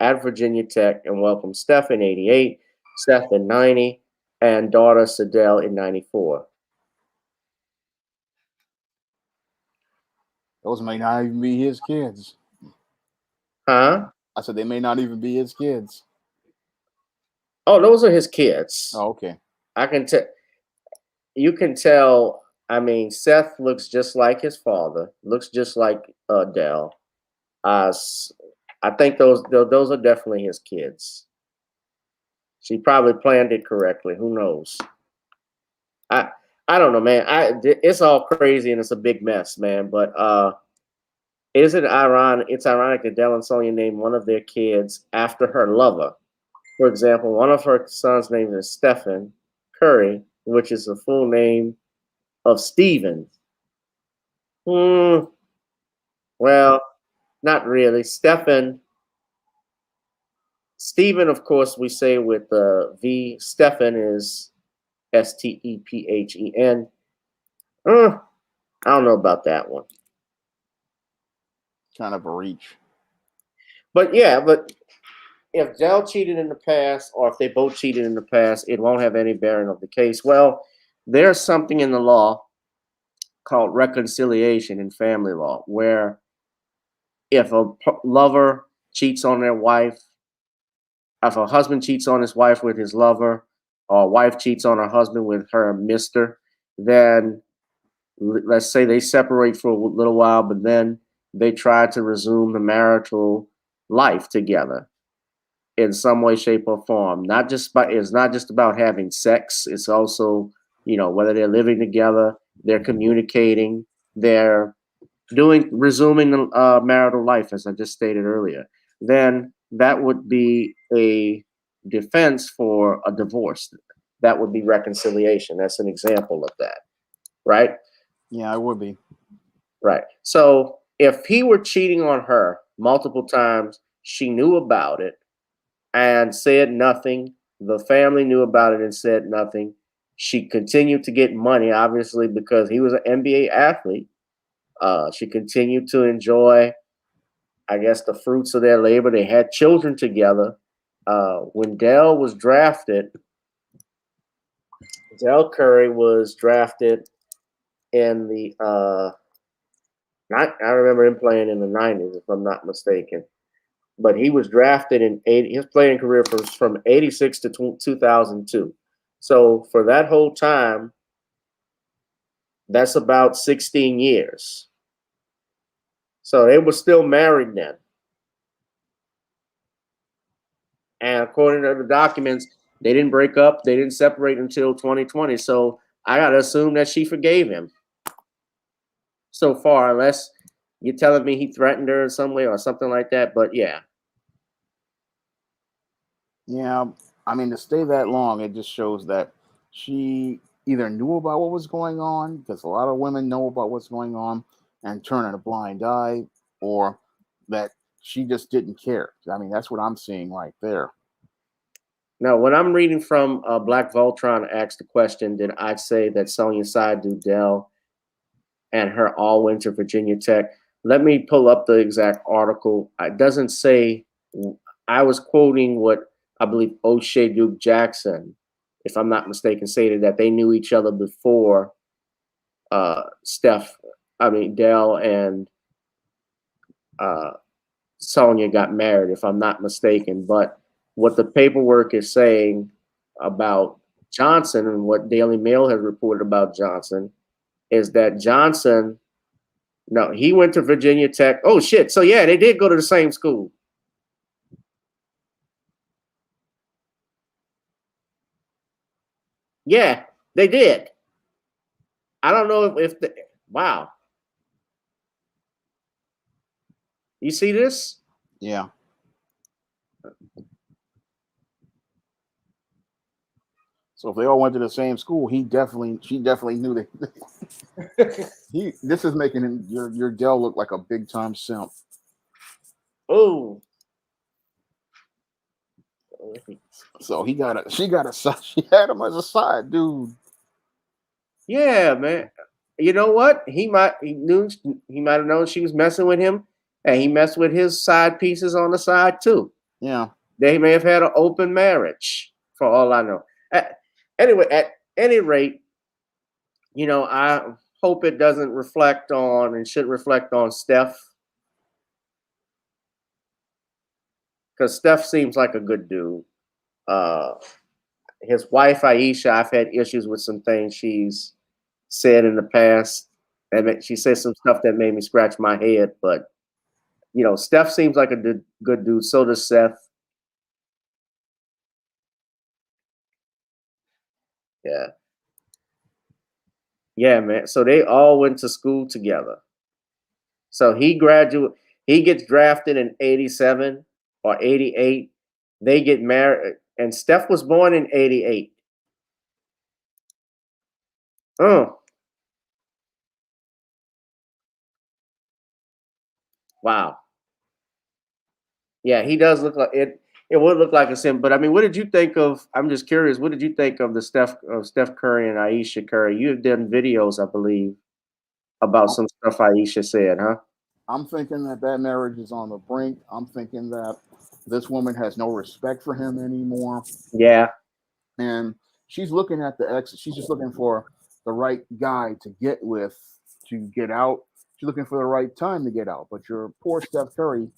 at Virginia Tech and welcomed Steph in 88, Steph in 90, and daughter Sadell in 94. those may not even be his kids. Huh? I said they may not even be his kids. Oh, those are his kids. Oh, okay. I can tell. You can tell. I mean, Seth looks just like his father. Looks just like Dell. I think those are definitely his kids. She probably planned it correctly. Who knows? I don't know, man. It's all crazy and it's a big mess, man. But is it ironic? It's ironic that Dell and Sonya named one of their kids after her lover. For example, one of her sons' name is Stephen Curry, which is the full name of Stephen. Well, not really. Stephen, of course, we say with V. Stephen is Stephen. I don't know about that one. Kind of a reach. But yeah, but if Dell cheated in the past, or if they both cheated in the past, it won't have any bearing on the case. Well, there's something in the law called reconciliation in family law, where if a lover cheats on their wife, if a husband cheats on his wife with his lover, or a wife cheats on her husband with her mister, then let's say they separate for a little while, but then they try to resume the marital life together in some way, shape, or form. It's not just about having sex. It's also, whether they're living together, they're communicating, they're resuming the marital life, as I just stated earlier. Then that would be a defense for a divorce. That would be reconciliation. That's an example of that, right? Yeah, it would be. Right. So if he were cheating on her multiple times, she knew about it and said nothing. The family knew about it and said nothing. She continued to get money, obviously, because he was an NBA athlete. She continued to enjoy, I guess, the fruits of their labor. They had children together. When Dell was drafted, Dell Curry was drafted in the I remember him playing in the 90s, if I'm not mistaken. But he was drafted in 80. His playing career was from 86 to 2002. So for that whole time, that's about 16 years. So they were still married then. And according to the documents, they didn't break up. They didn't separate until 2020. So I got to assume that she forgave him so far, unless you're telling me he threatened her in some way or something like that. But yeah. Yeah, I mean, to stay that long, it just shows that she either knew about what was going on, because a lot of women know about what's going on and turn a blind eye, or that she just didn't care. I mean, that's what I'm seeing right there. Now, when I'm reading from Black Voltron asked the question, did I say that Sonya Saidu Dell and her all went to Virginia Tech? Let me pull up the exact article. It doesn't say. I was quoting what I believe O'Shea Duke Jackson, if I'm not mistaken, stated that they knew each other before Dell and Sonya got married, if I'm not mistaken. But what the paperwork is saying about Johnson and what Daily Mail has reported about Johnson is that Johnson, no, he went to Virginia Tech. Oh, shit. So, yeah, they did go to the same school. Yeah, they did. I don't know if wow. You see this? Yeah. So if they all went to the same school, she definitely knew that. This is making your Dell look like a big time simp. Oh. So she had him as a side dude. Yeah, man. You know what? He might have known she was messing with him, and he messed with his side pieces on the side too. Yeah. They may have had an open marriage, for all I know. Anyway, at any rate, I hope it doesn't reflect on and should reflect on Steph. because Steph seems like a good dude. His wife Aisha, I've had issues with some things she's said in the past, and she said some stuff that made me scratch my head. But Steph seems like a good dude. So does Seth. Yeah, man. So they all went to school together. So he gets drafted in 87 or 88. They get married, and Steph was born in 88. Oh, wow. Yeah, he does look like it. It would look like a sim, but I mean, what did you think of? I'm just curious. What did you think of the Steph Curry and Aisha Curry? You have done videos, I believe, about some stuff Aisha said, huh? I'm thinking that marriage is on the brink. I'm thinking that this woman has no respect for him anymore. Yeah. And she's looking at the exit. She's just looking for the right guy to get with to get out. She's looking for the right time to get out. But your poor Steph Curry,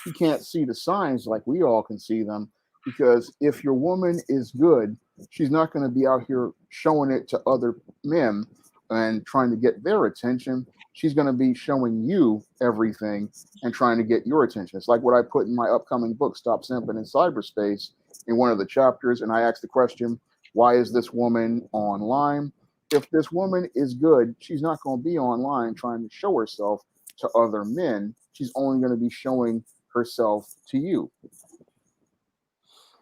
he can't see the signs like we all can see them. Because if your woman is good, she's not going to be out here showing it to other men and trying to get their attention. She's going to be showing you everything and trying to get your attention. It's like what I put in my upcoming book, Stop Simping in Cyberspace, in one of the chapters. And I asked the question, why is this woman online? If this woman is good, she's not going to be online trying to show herself to other men. She's only going to be showing herself to you.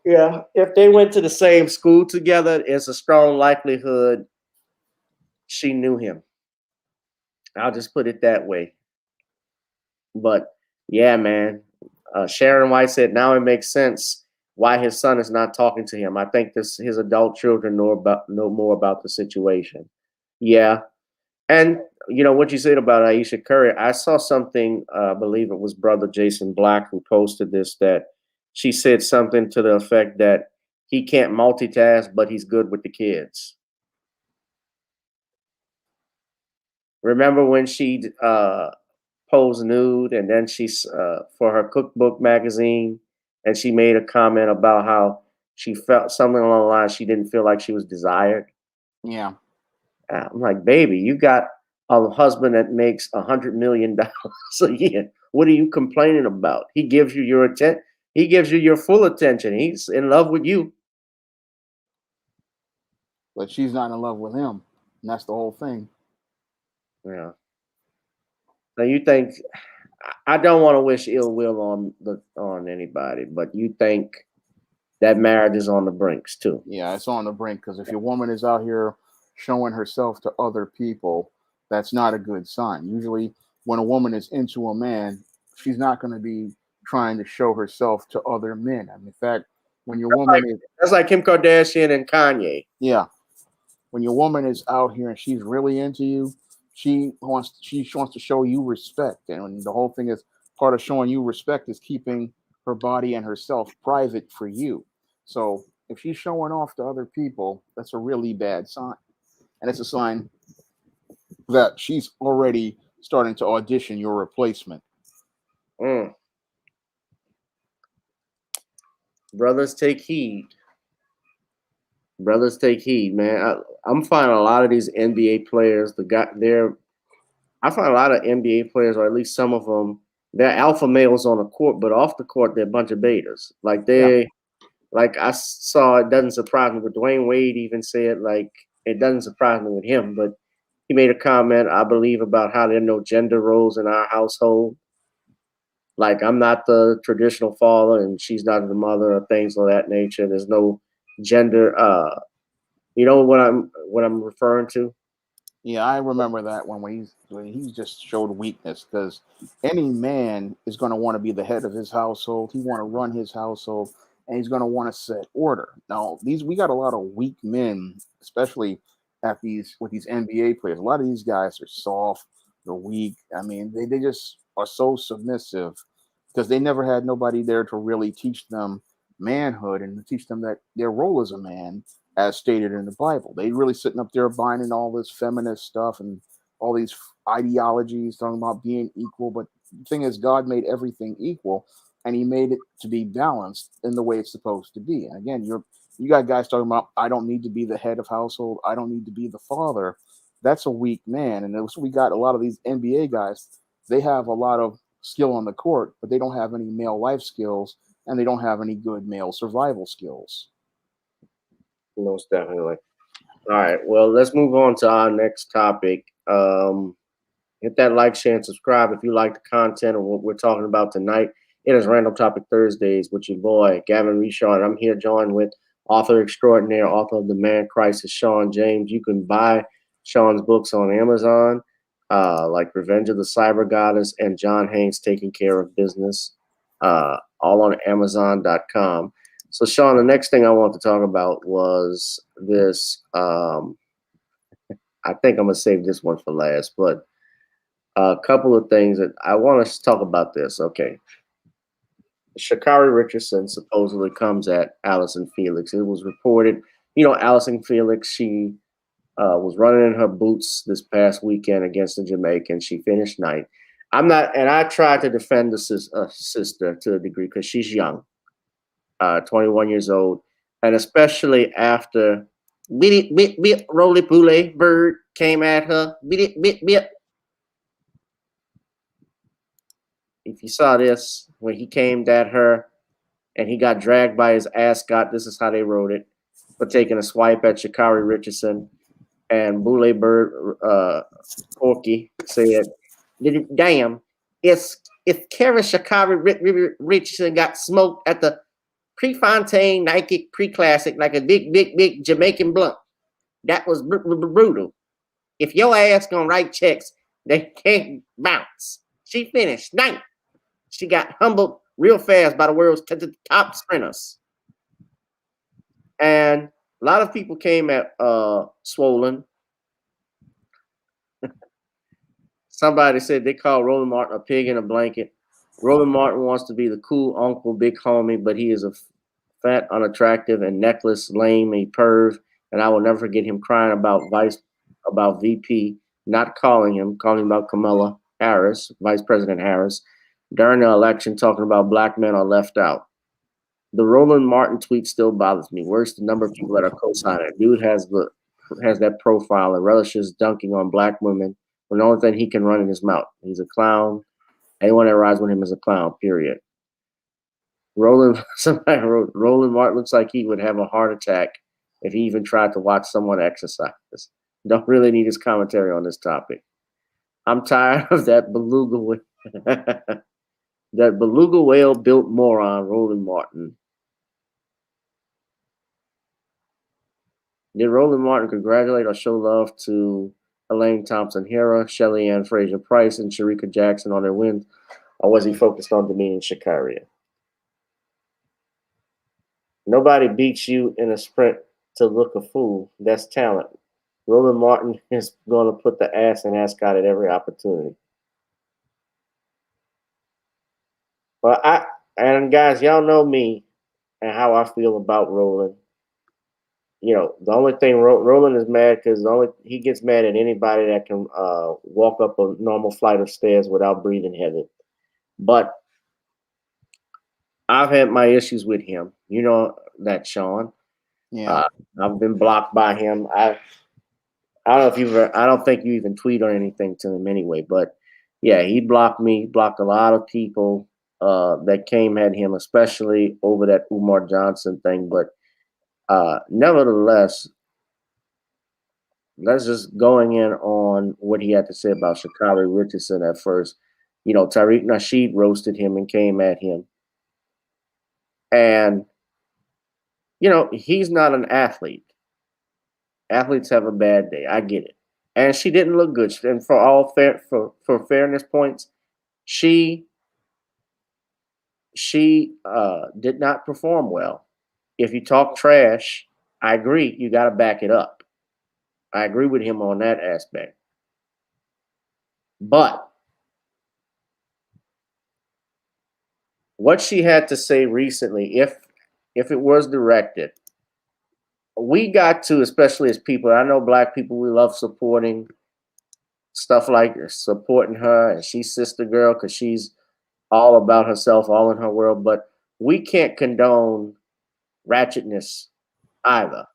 Yeah, if they went to the same school together, it's a strong likelihood she knew him. I'll just put it that way. But yeah, man, Sharon White said now it makes sense why his son is not talking to him. I think his adult children know more about the situation. Yeah, and what you said about Aisha Curry, I saw something. I believe it was Brother Jason Black who posted this, that she said something to the effect that he can't multitask, but he's good with the kids. Remember when she posed nude, and then she's for her cookbook magazine, and she made a comment about how she felt something along the line she didn't feel like she was desired. Yeah. I'm like, baby, you got a husband that makes $100 million a year. What are you complaining about? He gives you your attention. He gives you your full attention. He's in love with you. But she's not in love with him. And that's the whole thing. Yeah. Now you think, I don't want to wish ill will on anybody, but you think that marriage is on the brinks too. Yeah, it's on the brink, because if your woman is out here showing herself to other people, that's not a good sign. Usually when a woman is into a man, she's not going to be trying to show herself to other men. I mean, in fact, when your woman is, that's like Kim Kardashian and Kanye. yeah, when your woman is out here and she's really into you, she wants to show you respect. And the whole thing is, part of showing you respect is keeping her body and herself private for you. So if she's showing off to other people, that's a really bad sign. And it's a sign that she's already starting to audition your replacement. Brothers take heed. Brothers take heed, man. I'm finding a lot of these NBA players, I find a lot of NBA players, or at least some of them, they're alpha males on the court, but off the court, they're a bunch of betas. Like I saw, it doesn't surprise me, but Dwayne Wade even said, like, it doesn't surprise me with him, but he made a comment, I believe, about how there are no gender roles in our household. Like, I'm not the traditional father and she's not the mother, or things of that nature. There's no gender. You know what I'm referring to? Yeah, I remember that when he just showed weakness, because any man is going to want to be the head of his household. He want to run his household, and he's going to want to set order. Now, we got a lot of weak men, especially with these NBA players. A lot of these guys are soft, they're weak. I mean, they just are so submissive because they never had nobody there to really teach them manhood and to teach them that their role as a man, as stated in the Bible. They really sitting up there buying in all this feminist stuff and all these ideologies talking about being equal. But the thing is, God made everything equal. and he made it to be balanced in the way it's supposed to be. And again, you got guys talking about, I don't need to be the head of household, I don't need to be the father. That's a weak man. And we got a lot of these NBA guys, they have a lot of skill on the court, but they don't have any male life skills, and they don't have any good male survival skills. Most definitely. All right, well, let's move on to our next topic. Hit that like, share, and subscribe if you like the content of what we're talking about tonight. It is Random Topic Thursdays with your boy, Gavin Richard. I'm here joined with author extraordinaire, author of The Man Crisis, Shawn James. You can buy Shawn's books on Amazon, like Revenge of the Cyber Goddess and John Haynes Taking Care of Business, all on Amazon.com. So, Shawn, the next thing I want to talk about was this. I think I'm going to save this one for last, but a couple of things that I want us to talk about this. Okay. Sha'Cari Richardson supposedly comes at Alyson Felix. It was reported, Alyson Felix, she was running in her boots this past weekend against the Jamaicans. She finished ninth. I tried to defend the sister to a degree because she's young, 21 years old, and especially after Roly Poly Bird came at her. If you saw this, when he came at her and he got dragged by his ascot, this is how they wrote it, for taking a swipe at Sha'Cari Richardson. And Boule Bird Porky said, damn, if Kara Sha'Cari Richardson got smoked at the Prefontaine Nike Pre-Classic like a big Jamaican blunt, that was brutal. If your ass gonna write checks, they can't bounce. She finished ninth. She got humbled real fast by the world's top sprinters. And a lot of people came at Swollen. Somebody said they called Roland Martin a pig in a blanket. Roland Martin wants to be the cool uncle, big homie, but he is a fat, unattractive, and necklace, lame, a perv. And I will never forget him crying about VP, not calling him about Kamala Harris, Vice President Harris, during the election, talking about black men are left out. The Roland Martin tweet still bothers me. Worse, the number of people that are co-signing. Dude has that profile and relishes dunking on black women when the only thing he can run in his mouth. He's a clown. Anyone that rides with him is a clown, period. Somebody wrote, Roland Martin looks like he would have a heart attack if he even tried to watch someone exercise. Don't really need his commentary on this topic. I'm tired of that beluga whale built moron, Roland Martin. Did Roland Martin congratulate or show love to Elaine Thompson-Herah, Shelly Ann Fraser-Price, and Sharika Jackson on their wins, or was he focused on demeaning Sha'Cari? Nobody beats you in a sprint to look a fool. That's talent. Roland Martin is going to put the ass in ascot at every opportunity. But guys, y'all know me and how I feel about Roland. The only thing Roland is mad because he gets mad at anybody that can walk up a normal flight of stairs without breathing heavy. But I've had my issues with him. You know that, Shawn. Yeah. I've been blocked by him. I don't think you even tweet or anything to him anyway. But yeah, he blocked me. He blocked a lot of people that came at him, especially over that Umar Johnson thing. But nevertheless, let's just going in on what he had to say about Sha'Cari Richardson at first. Tariq Nasheed roasted him and came at him. And, he's not an athlete. Athletes have a bad day. I get it. And she didn't look good. And for fairness points, she did not perform well. If you talk trash, I agree. You got to back it up. I agree with him on that aspect. But what she had to say recently, if it was directed, we got to, especially as people, I know black people, we love supporting stuff like this, supporting her, and she's sister girl because she's all about herself, all in her world, but we can't condone ratchetness either.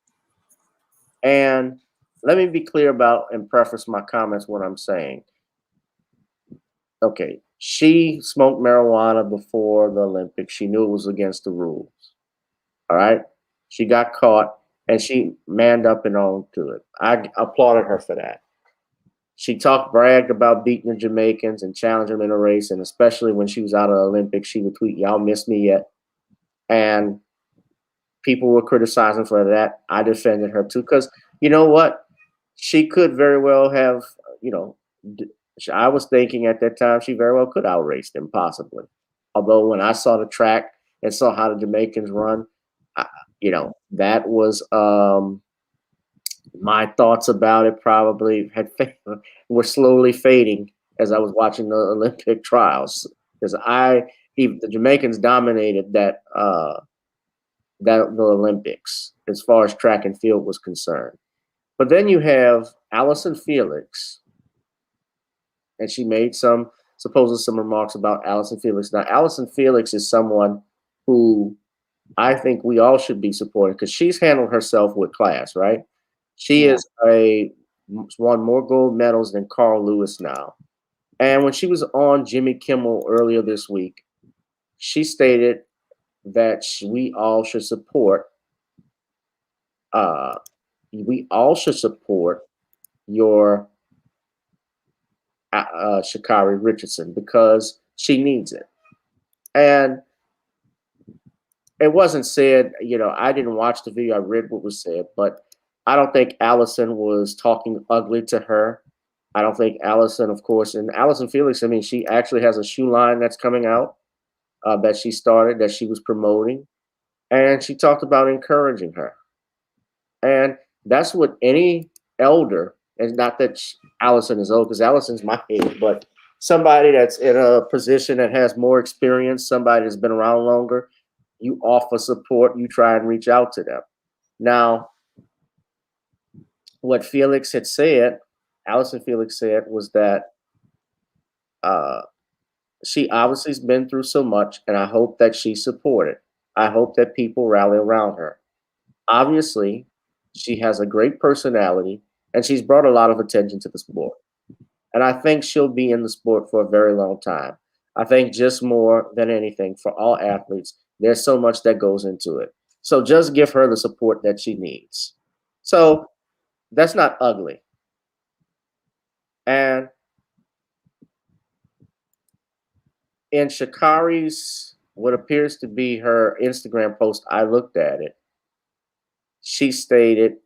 And let me be clear about and preface my comments what I'm saying. Okay, she smoked marijuana before the Olympics. She knew it was against the rules. All right. She got caught and she manned up and owned to it. I applauded her for that. She bragged about beating the Jamaicans and challenging them in a race. And especially when she was out of the Olympics, she would tweet, "Y'all missed me yet." And people were criticizing for that. I defended her too, because you know what? She could very well have, I was thinking at that time she very well could outrace them, possibly. Although when I saw the track and saw how the Jamaicans run, that was my thoughts about it. Probably were slowly fading as I was watching the Olympic trials, because the Jamaicans dominated that the Olympics as far as track and field was concerned. But then you have Alyson Felix, and she made supposedly some remarks about Alyson Felix. Now, Alyson Felix is someone who I think we all should be supporting, because she's handled herself with class, right? She is won more gold medals than Carl Lewis now. And when she was on Jimmy Kimmel earlier this week, she stated that we all should support your Sha'Cari Richardson, because she needs it. And it wasn't said, I didn't watch the video, I read what was said, but I don't think Alyson was talking ugly to her. I don't think Alyson, of course, and Alyson Felix, I mean, she actually has a shoe line that's coming out that she started, that she was promoting. And she talked about encouraging her. And that's what any elder, and not that Alyson is old, because Alyson's my age, but somebody that's in a position that has more experience, somebody that's been around longer, you offer support, you try and reach out to them. Now, what Felix had said, Alyson Felix said, was that she obviously has been through so much, and I hope that she's supported. I hope that people rally around her. Obviously, she has a great personality, and she's brought a lot of attention to the sport. And I think she'll be in the sport for a very long time. I think just more than anything, for all athletes, there's so much that goes into it. So just give her the support that she needs. So that's not ugly. And in Sha'Cari's, what appears to be her Instagram post, I looked at it. She stated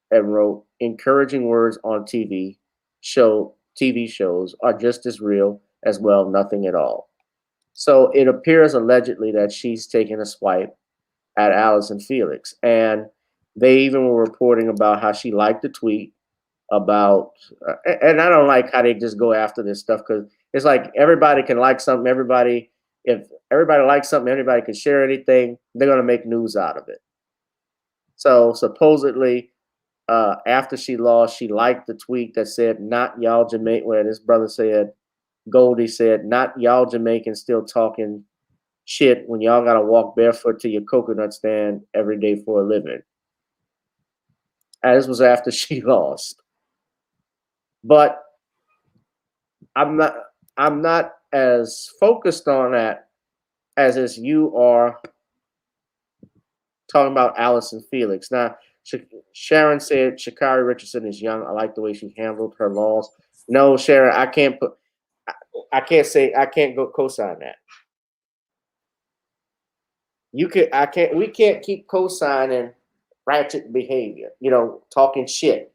and wrote, "Encouraging words on TV shows are just as real as, well, nothing at all." So it appears allegedly that she's taking a swipe at Alyson Felix. And they even were reporting about how she liked the tweet about, and I don't like how they just go after this stuff, because it's like everybody can like something. If everybody likes something, everybody can share anything, they're going to make news out of it. So supposedly, after she lost, she liked the tweet that said, "Not y'all Jamaican," where this brother said, Goldie said, "Not y'all Jamaicans still talking shit when y'all got to walk barefoot to your coconut stand every day for a living." And this was after she lost. But I'm not as focused on that as you are talking about Alyson Felix. Now, Sharon said Sha'Cari Richardson is young. I like the way she handled her loss. No, Sharon, I can't go co-sign that. We can't keep co-signing ratchet behavior, talking shit,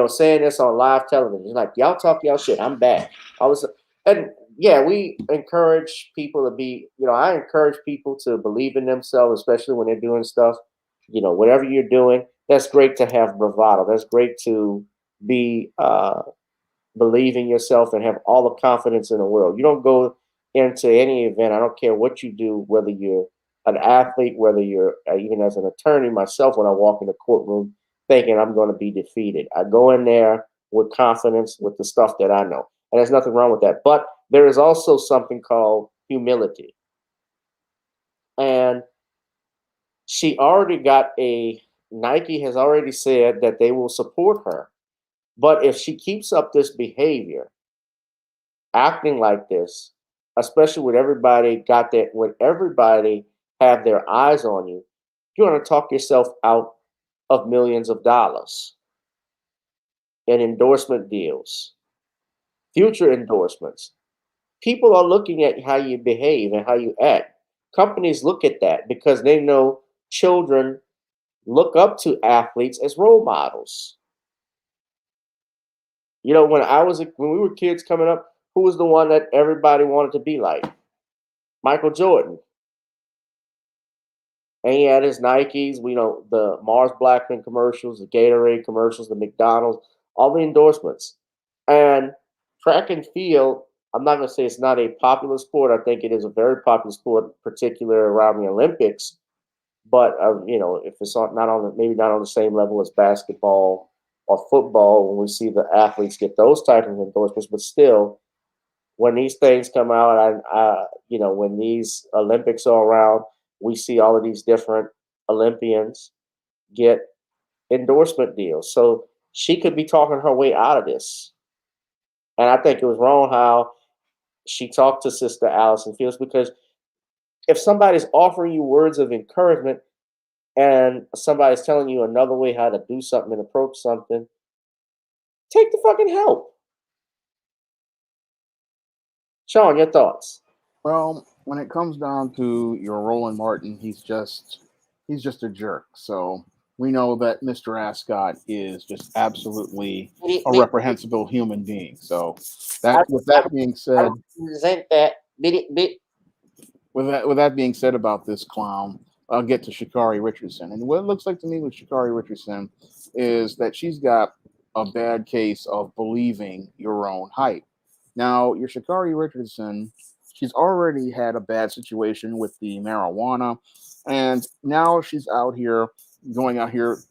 saying this on live television. It's like, y'all talk y'all shit, I'm bad. And yeah, we encourage people to be, I encourage people to believe in themselves, especially when they're doing stuff, whatever you're doing. That's great to have bravado. That's great to be believe in yourself and have all the confidence in the world. You don't go into any event, I don't care what you do, whether you're an athlete, whether you're even as an attorney, myself, when I walk in the courtroom thinking I'm going to be defeated. I go in there with confidence with the stuff that I know. And there's nothing wrong with that. But there is also something called humility. And she already got Nike has already said that they will support her. But if she keeps up this behavior, acting like this, especially when everybody have their eyes on you, you're going to talk yourself out of millions of dollars in endorsement deals, future endorsements. People are looking at how you behave and how you act. Companies look at that because they know children look up to athletes as role models. You know, when we were kids coming up, who was the one that everybody wanted to be like? Michael Jordan. And he had his Nikes, we know the Mars Blackman commercials, the Gatorade commercials, the McDonald's, all the endorsements. And track and field, I'm not going to say it's not a popular sport. I think it is a very popular sport, particularly around the Olympics. But if it's maybe not on the same level as basketball or football, when we see the athletes get those type of endorsements, but still, when these things come out, when these Olympics are around, we see all of these different Olympians get endorsement deals. So she could be talking her way out of this. And I think it was wrong how she talked to Sister Alyson Felix, because if somebody's offering you words of encouragement and somebody's telling you another way how to do something and approach something, take the fucking help. Shawn, your thoughts? Well, when it comes down to your Roland Martin, he's just a jerk. So we know that Mr. Ascot is just absolutely a reprehensible human being. So with that being said, with that being said about this clown, I'll get to Sha'Cari Richardson. And what it looks like to me with Sha'Cari Richardson is that she's got a bad case of believing your own hype. Now, your Sha'Cari Richardson, she's already had a bad situation with the marijuana, and now she's going out here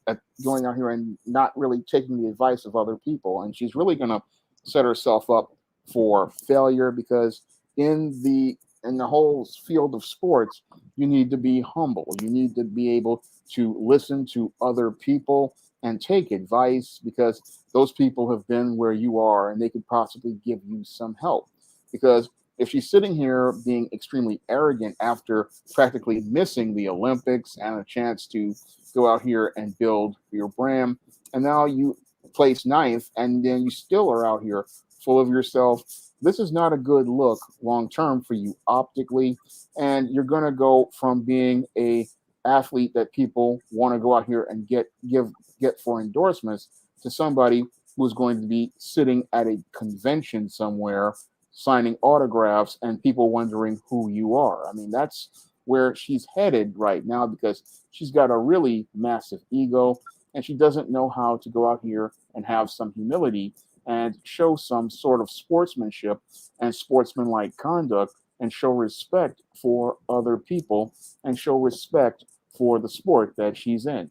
and not really taking the advice of other people, and she's really going to set herself up for failure, because in the whole field of sports, you need to be humble. You need to be able to listen to other people and take advice, because those people have been where you are and they could possibly give you some help. Because if she's sitting here being extremely arrogant after practically missing the Olympics and a chance to go out here and build your brand, and now you place ninth, and then you still are out here full of yourself, this is not a good look long term for you optically. And you're going to go from being a athlete that people want to go out here and get for endorsements to somebody who's going to be sitting at a convention somewhere signing autographs and people wondering who you are. I mean, that's where she's headed right now, because she's got a really massive ego and she doesn't know how to go out here and have some humility and show some sort of sportsmanship and sportsmanlike conduct and show respect for other people and show respect for the sport that she's in.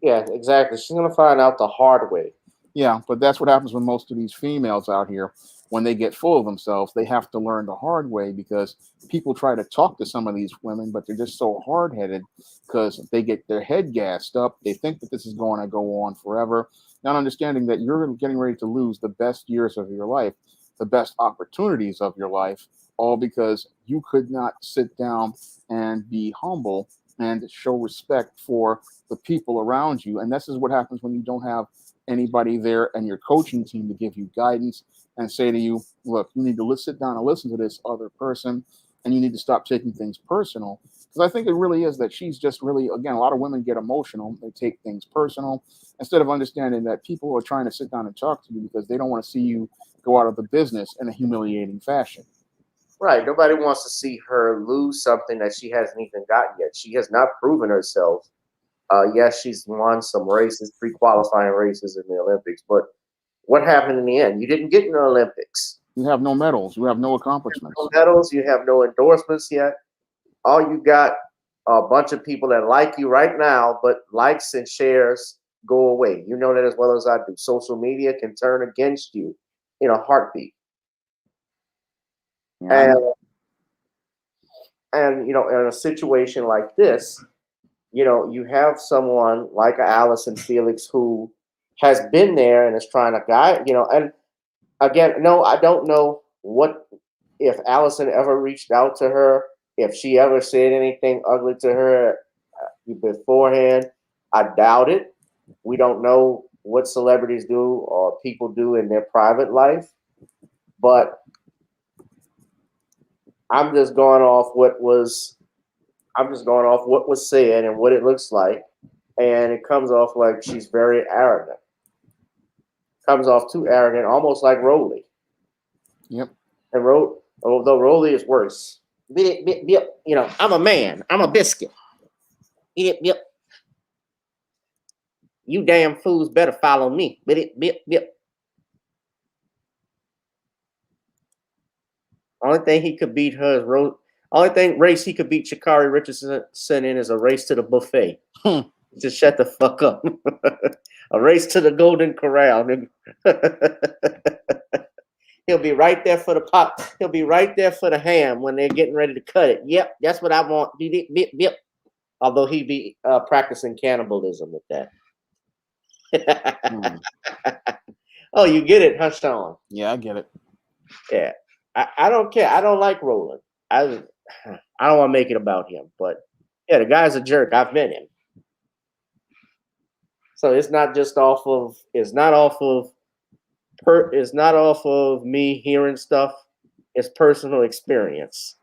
Yeah, exactly. She's going to find out the hard way. Yeah, but that's what happens with most of these females out here. When they get full of themselves, they have to learn the hard way, because people try to talk to some of these women, but they're just so hard-headed because they get their head gassed up. They think that this is going to go on forever, not understanding that you're getting ready to lose the best years of your life, the best opportunities of your life, all because you could not sit down and be humble and show respect for the people around you. And this is what happens when you don't have anybody there and your coaching team to give you guidance and say to you, look, you need to sit down and listen to this other person, and you need to stop taking things personal. Because I think it really is that she's just really, again, a lot of women get emotional. They take things personal instead of understanding that people are trying to sit down and talk to you because they don't want to see you go out of the business in a humiliating fashion. Right. Nobody wants to see her lose something that she hasn't even gotten yet. She has not proven herself. Yes, she's won some races, pre-qualifying races in the Olympics, but what happened in the end? You didn't get in the Olympics. You have no medals. You have no accomplishments. You have no medals. You have no endorsements yet. All you got are a bunch of people that like you right now, but likes and shares go away. You know that as well as I do. Social media can turn against you in a heartbeat. Yeah. And you know, in a situation like this, you know, you have someone like Alyson Felix who has been there and is trying to guide, you know, and again, no, I don't know what if Alyson ever reached out to her, if she ever said anything ugly to her beforehand. I doubt it. We don't know what celebrities do or people do in their private life, but I'm just going off what was I'm just going off what was said and what it looks like, and it comes off like she's very arrogant. Comes off too arrogant, almost like Rowley. Yep. And although Rowley is worse. You know, I'm a man. I'm a biscuit. You damn fools better follow me. Only thing he could beat her is only thing race he could beat Sha'Cari Richardson in is a race to the buffet. Just shut the fuck up. A race to the Golden Corral. He'll be right there for the pop. He'll be right there for the ham when they're getting ready to cut it. Yep, that's what I want. Although he be practicing cannibalism with that. Oh, you get it, huh, Shawn? Yeah, I get it. Yeah. I don't care. I don't like Roland. I don't want to make it about him, but yeah, the guy's a jerk. I've met him. So it's not off of me hearing stuff. It's personal experience.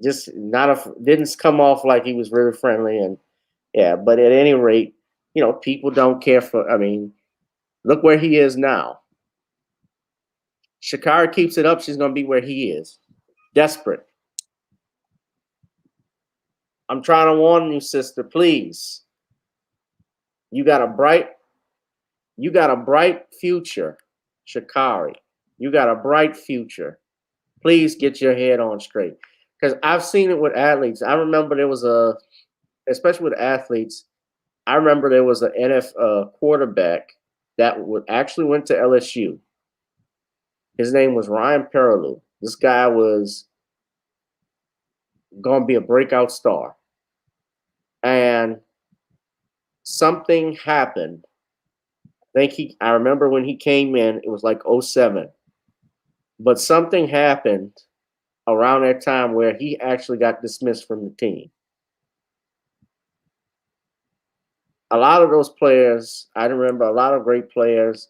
Just didn't come off like he was very friendly, and yeah, but at any rate, you know, people don't care I mean, look where he is now. Sha'Cari keeps it up, she's gonna be where he is. Desperate. I'm trying to warn you, sister, please. You got a bright future, Sha'Cari. You got a bright future. Please get your head on straight. Because I've seen it with athletes. I remember there was especially with athletes, I remember there was an NFL quarterback that actually went to LSU. His name was Ryan Perrilloux. This guy was going to be a breakout star. And something happened. I remember when he came in, it was like 2007. But something happened around that time where he actually got dismissed from the team. A lot of those players, I remember a lot of great players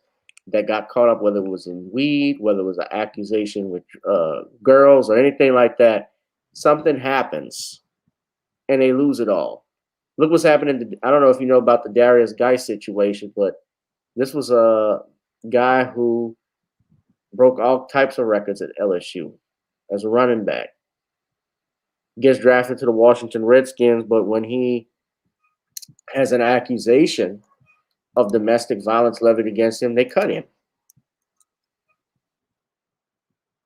that got caught up, whether it was in weed, whether it was an accusation with girls or anything like that. Something happens and they lose it all. Look what's happening. I don't know if you know about the Darius Guy situation, but this was a guy who broke all types of records at LSU as a running back. Gets drafted to the Washington Redskins, but when he has an accusation of domestic violence levied against him, they cut him.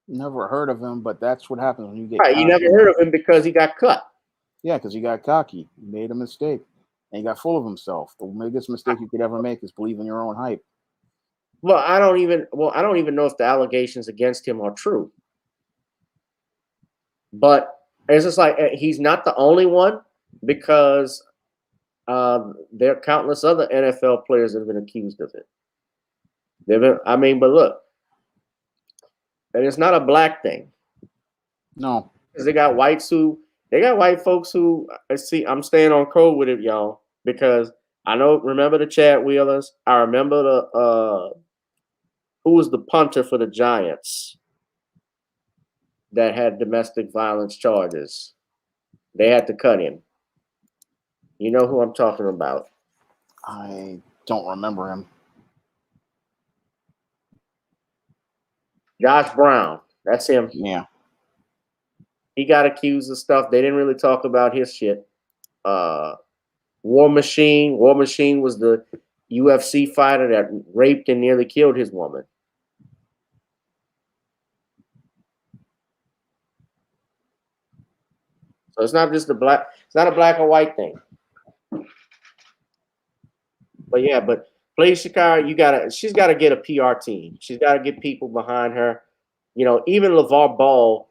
Never heard of him, but that's what happens when you get right. You never heard of him because he got cut. Yeah, because he got cocky. He made a mistake. And he got full of himself. The biggest mistake you could ever make is believe in your own hype. Well, I don't even know if the allegations against him are true. But it's just like he's not the only one, because there are countless other NFL players that have been accused of it. But look, and it's not a black thing. No. Because they got white folks who see. I'm staying on code with it, y'all, because I remember the Chad Wheelers. I remember who was the punter for the Giants that had domestic violence charges. They had to cut him. You know who I'm talking about. I don't remember him. Josh Brown. That's him. Yeah. He got accused of stuff. They didn't really talk about his shit. War Machine. War Machine was the UFC fighter that raped and nearly killed his woman. So it's not just it's not a black or white thing. But yeah, please, Sha'Cari, she's gotta get a PR team. She's gotta get people behind her. Even LeVar Ball,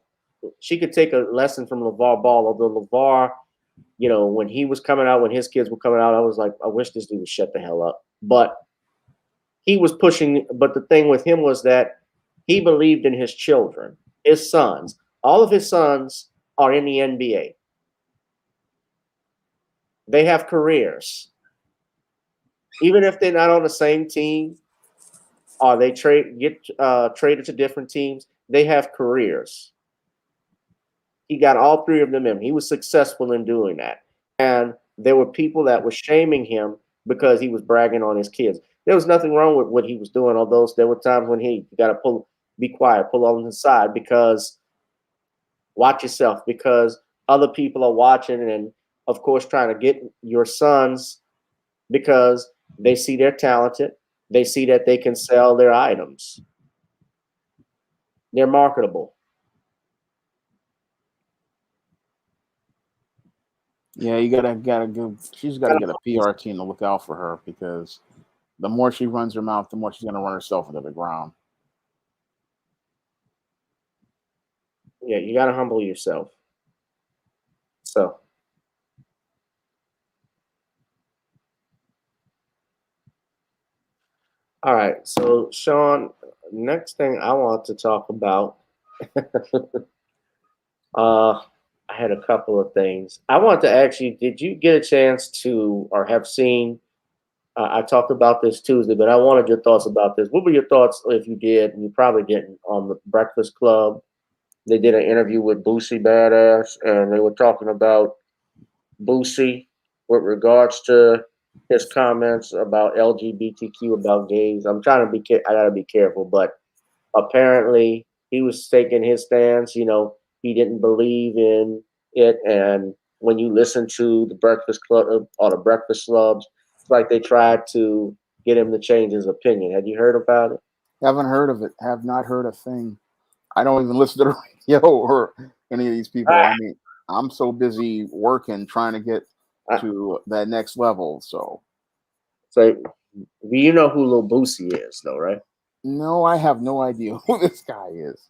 she could take a lesson from LeVar Ball, although LeVar, when he was coming out, when his kids were coming out, I was like, I wish this dude would shut the hell up. But he was pushing, but the thing with him was that he believed in his children, his sons. All of his sons are in the NBA. They have careers. Even if they're not on the same team or they get traded to different teams, they have careers. He got all three of them in. He was successful in doing that. And there were people that were shaming him because he was bragging on his kids. There was nothing wrong with what he was doing, although there were times when you got to be quiet, pull on the side, because watch yourself, because other people are watching and, of course, trying to get your sons because they see they're talented. They see that they can sell their items. They're marketable. Yeah, she's gotta get a PR team to look out for her, because the more she runs her mouth, the more she's gonna run herself into the ground. Yeah, you gotta humble yourself. So all right, so Shawn, next thing I want to talk about, I had a couple of things. I want to ask you, did you get a chance to or have seen, I talked about this Tuesday, but I wanted your thoughts about this. What were your thoughts, if you did, and you probably didn't, on the Breakfast Club? They did an interview with Boosie Badass, and they were talking about Boosie with regards to his comments about LGBTQ, about gays. I'm trying to I gotta be careful, but apparently he was taking his stance. He didn't believe in it, and when you listen to the Breakfast Club or the Breakfast Clubs, it's like they tried to get him to change his opinion. Had you heard about it? Haven't heard of it. Have not heard a thing. I don't even listen to the radio or any of these people. I mean, I'm so busy working, trying to get to that next level. So you know who Lil Boosie is, though, right? No, I have no idea who this guy is.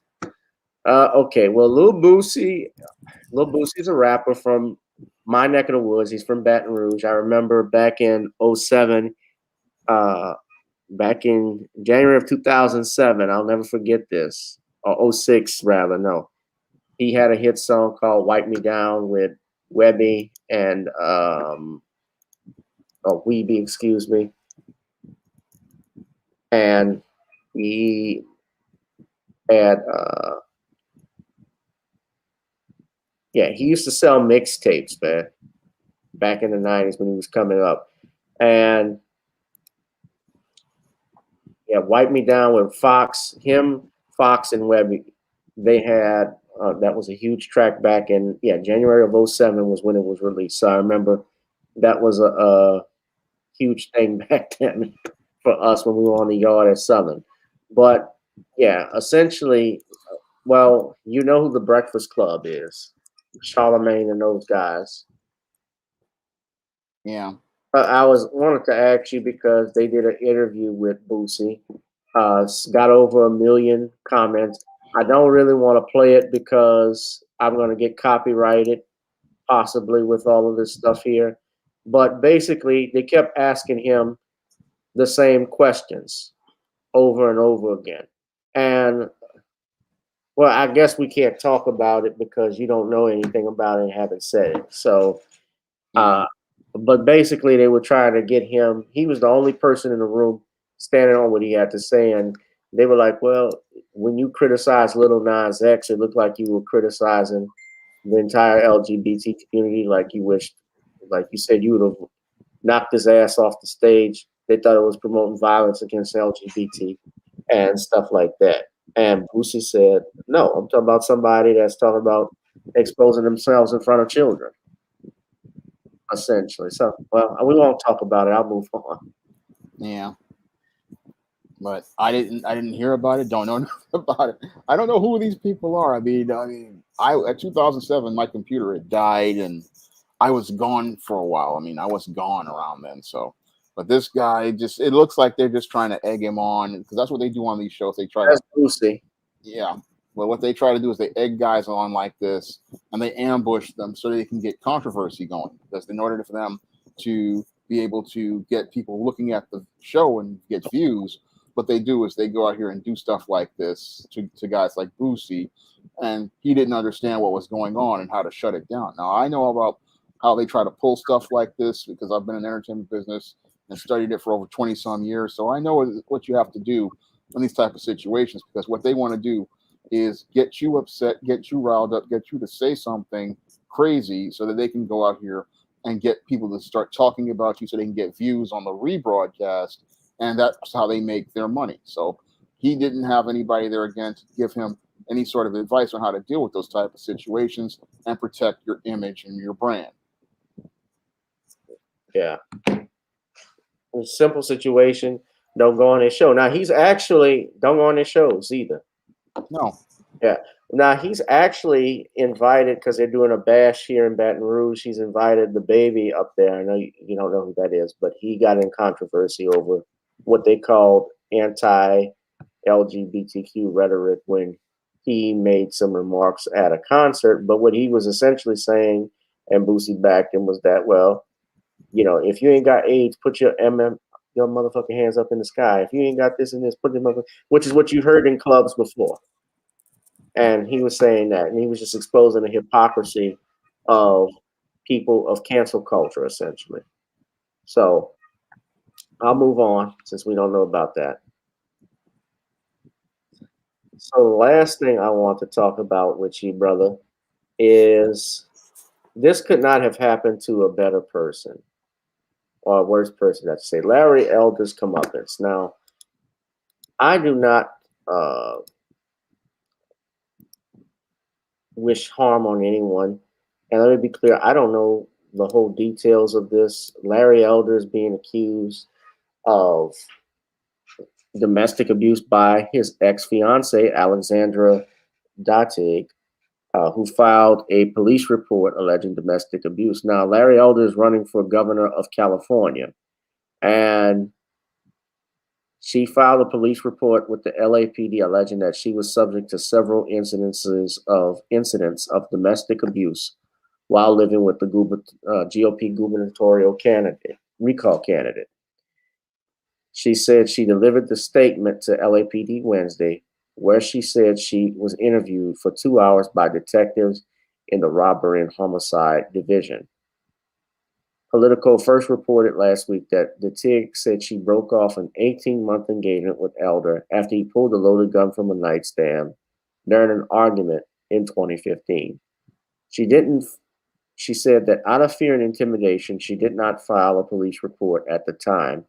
Okay, well, Lil Boosie's a rapper from my neck of the woods. He's from Baton Rouge. I remember back in 07, back in January of 2007, I'll never forget this, or 06 rather, no. He had a hit song called Wipe Me Down with Webby and Weeby, excuse me. And he had he used to sell mixtapes, man, back in the 90s when he was coming up. And Wipe Me Down with Fox, Fox and Webby, they had that was a huge track back in January of 07 was when it was released. So I remember that was a huge thing back then for us when we were on the yard at Southern. But essentially, well, you know who the Breakfast Club is. Charlemagne and those guys. Yeah. I wanted to ask you because they did an interview with Boosie. Got over 1 million comments. I don't really want to play it because I'm going to get copyrighted, possibly, with all of this stuff here. But basically, they kept asking him the same questions over and over again. And well, I guess we can't talk about it because you don't know anything about it and haven't said it. So, but basically, they were trying to get him. He was the only person in the room standing on what he had to say. And they were like, well, when you criticize Lil Nas X, it looked like you were criticizing the entire LGBT community. Like you said, you would have knocked his ass off the stage. They thought it was promoting violence against LGBT and stuff like that. And Boosie said, no, I'm talking about somebody that's talking about exposing themselves in front of children, essentially. So, well, we won't talk about it. I'll move on. Yeah. But I didn't hear about it. Don't know about it. I don't know who these people are. I mean, at 2007, my computer had died and I was gone for a while. I mean, I was gone around then. So, but this guy it looks like they're just trying to egg him on because that's what they do on these shows. They try That's Boosie. Yeah. Well, what they try to do is they egg guys on like this, and they ambush them so they can get controversy going. Because in order for them to be able to get people looking at the show and get views, what they do is they go out here and do stuff like this to guys like Boosie, and he didn't understand what was going on and how to shut it down. Now, I know about how they try to pull stuff like this because I've been in the entertainment business and studied it for over 20 some years. So I know what you have to do in these type of situations, because what they want to do is get you upset, get you riled up, get you to say something crazy so that they can go out here and get people to start talking about you so they can get views on the rebroadcast. And that's how they make their money. So he didn't have anybody there again to give him any sort of advice on how to deal with those type of situations and protect your image and your brand. Yeah. A simple situation. Don't go on his show. Now he's actually don't go on his shows either. No. Yeah. Now he's actually invited, because they're doing a bash here in Baton Rouge. He's invited the baby up there. I know you don't know who that is, but he got in controversy over what they called anti-LGBTQ rhetoric when he made some remarks at a concert. But what he was essentially saying, and Boosie backed him, was that, well, if you ain't got AIDS, put your motherfucking hands up in the sky. If you ain't got this and this, put them up, which is what you heard in clubs before. And he was saying that, and he was just exposing the hypocrisy of people of cancel culture, essentially. So I'll move on since we don't know about that. So the last thing I want to talk about with you, brother, is this could not have happened to a better person, or a worse person, I'd say. Larry Elder's Comeuppance. Now, I do not wish harm on anyone. And let me be clear, I don't know the whole details of this. Larry Elder is being accused of domestic abuse by his ex-fiancee, Alexandra Datig, who filed a police report alleging domestic abuse. Now, Larry Elder is running for governor of California, and she filed a police report with the LAPD alleging that she was subject to several incidents of domestic abuse while living with the GOP gubernatorial recall candidate. She said she delivered the statement to LAPD Wednesday, where she said she was interviewed for 2 hours by detectives in the robbery and homicide division. Politico first reported last week that Datig said she broke off an 18-month engagement with Elder after he pulled a loaded gun from a nightstand during an argument in 2015. She said that out of fear and intimidation, she did not file a police report at the time,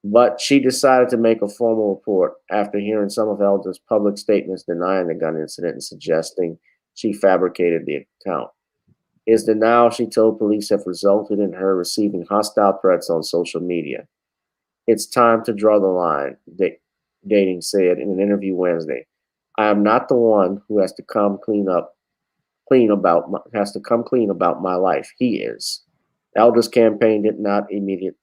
but she decided to make a formal report after hearing some of Elder's public statements denying the gun incident and suggesting she fabricated the account. His denial, she told police, have resulted in her receiving hostile threats on social media. It's time to draw the line, Dating said in an interview Wednesday. I am not the one who has to come clean about my life. He is. Elder's campaign did not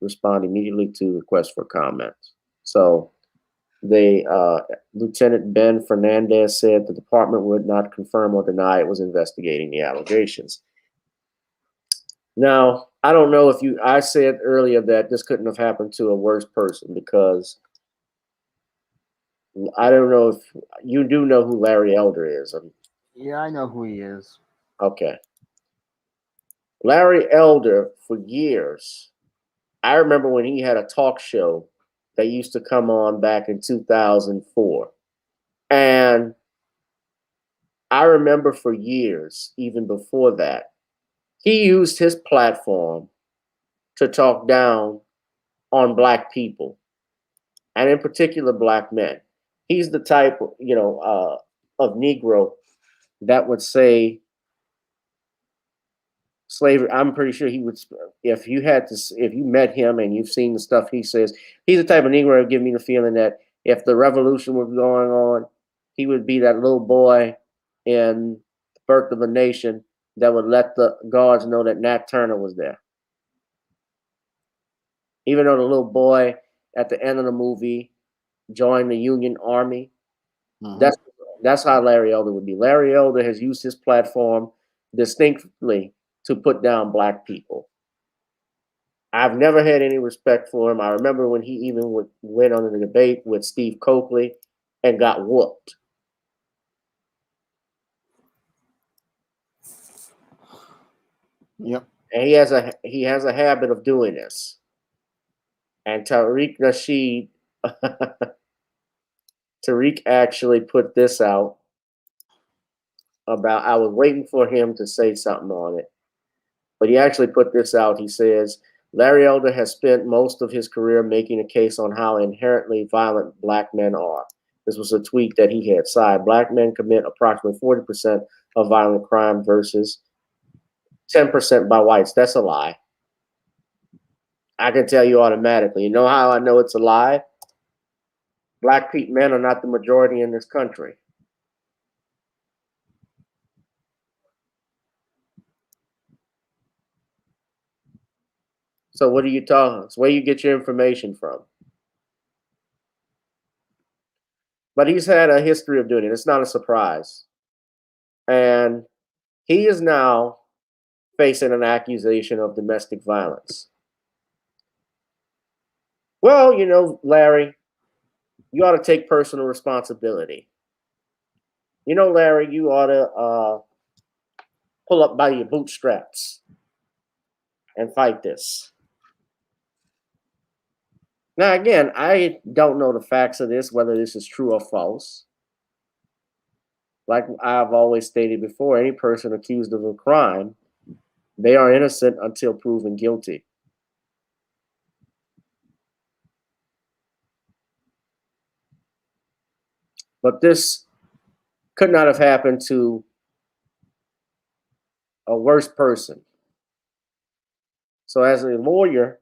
respond immediately to requests for comments. So Lieutenant Ben Fernandez said the department would not confirm or deny it was investigating the allegations. Now, I don't know if I said earlier that this couldn't have happened to a worse person, because I don't know if you do know who Larry Elder is. Yeah, I know who he is. Okay. Larry Elder, for years, I remember when he had a talk show that used to come on back in 2004. And I remember for years, even before that, he used his platform to talk down on Black people, and in particular Black men. He's the type, of Negro that would say slavery. I'm pretty sure he would, if you met him and you've seen the stuff he says, he's the type of Negro that give me the feeling that if the revolution was going on, he would be that little boy in Birth of a Nation that would let the guards know that Nat Turner was there. Even though the little boy at the end of the movie joined the Union Army, that's That's how Larry Elder would be. Larry Elder has used his platform distinctly to put down black people. I've never had any respect for him. I remember when he even went on the debate with Steve Coakley and got whooped. Yep. And he has a habit of doing this. And Tariq Nasheed, Tariq actually put this out about, I was waiting for him to say something on it, but he actually put this out. He says, Larry Elder has spent most of his career making a case on how inherently violent black men are. This was a tweet that he had signed. Black men commit approximately 40% of violent crime versus 10% by whites. That's a lie. I can tell you automatically. You know how I know it's a lie? Black men are not the majority in this country. So what are you talking? So where you get your information from? But he's had a history of doing it. It's not a surprise. And he is now facing an accusation of domestic violence. Well, you know, Larry, you ought to take personal responsibility. You know, Larry, you ought to pull up by your bootstraps and fight this. Now, again, I don't know the facts of this, whether this is true or false. Like I've always stated before, any person accused of a crime, they are innocent until proven guilty. But this could not have happened to a worse person. So as a lawyer,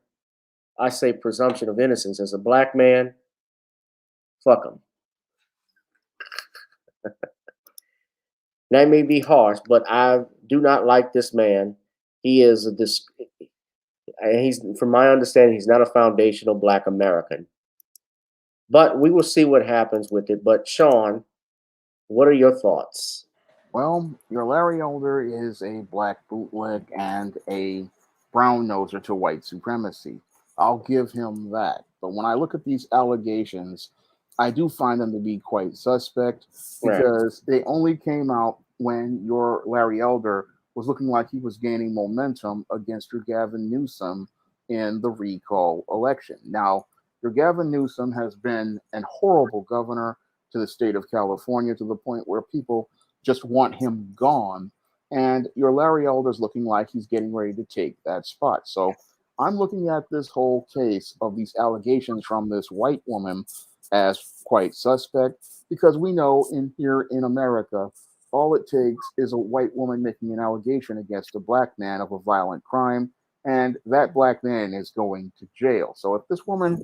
I say presumption of innocence. As a black man, fuck him. That may be harsh, but I do not like this man. He is he's, from my understanding, he's not a foundational black American. But we will see what happens with it. But Shawn, what are your thoughts? Well, your Larry Elder is a black bootleg and a brown noser to white supremacy. I'll give him that. But when I look at these allegations, I do find them to be quite suspect because they only came out when your Larry Elder was looking like he was gaining momentum against your Gavin Newsom in the recall election. Now, your Gavin Newsom has been an horrible governor to the state of California to the point where people just want him gone. And your Larry Elder's looking like he's getting ready to take that spot. So I'm looking at this whole case of these allegations from this white woman as quite suspect because we know here in America, all it takes is a white woman making an allegation against a black man of a violent crime, and that black man is going to jail. So if this woman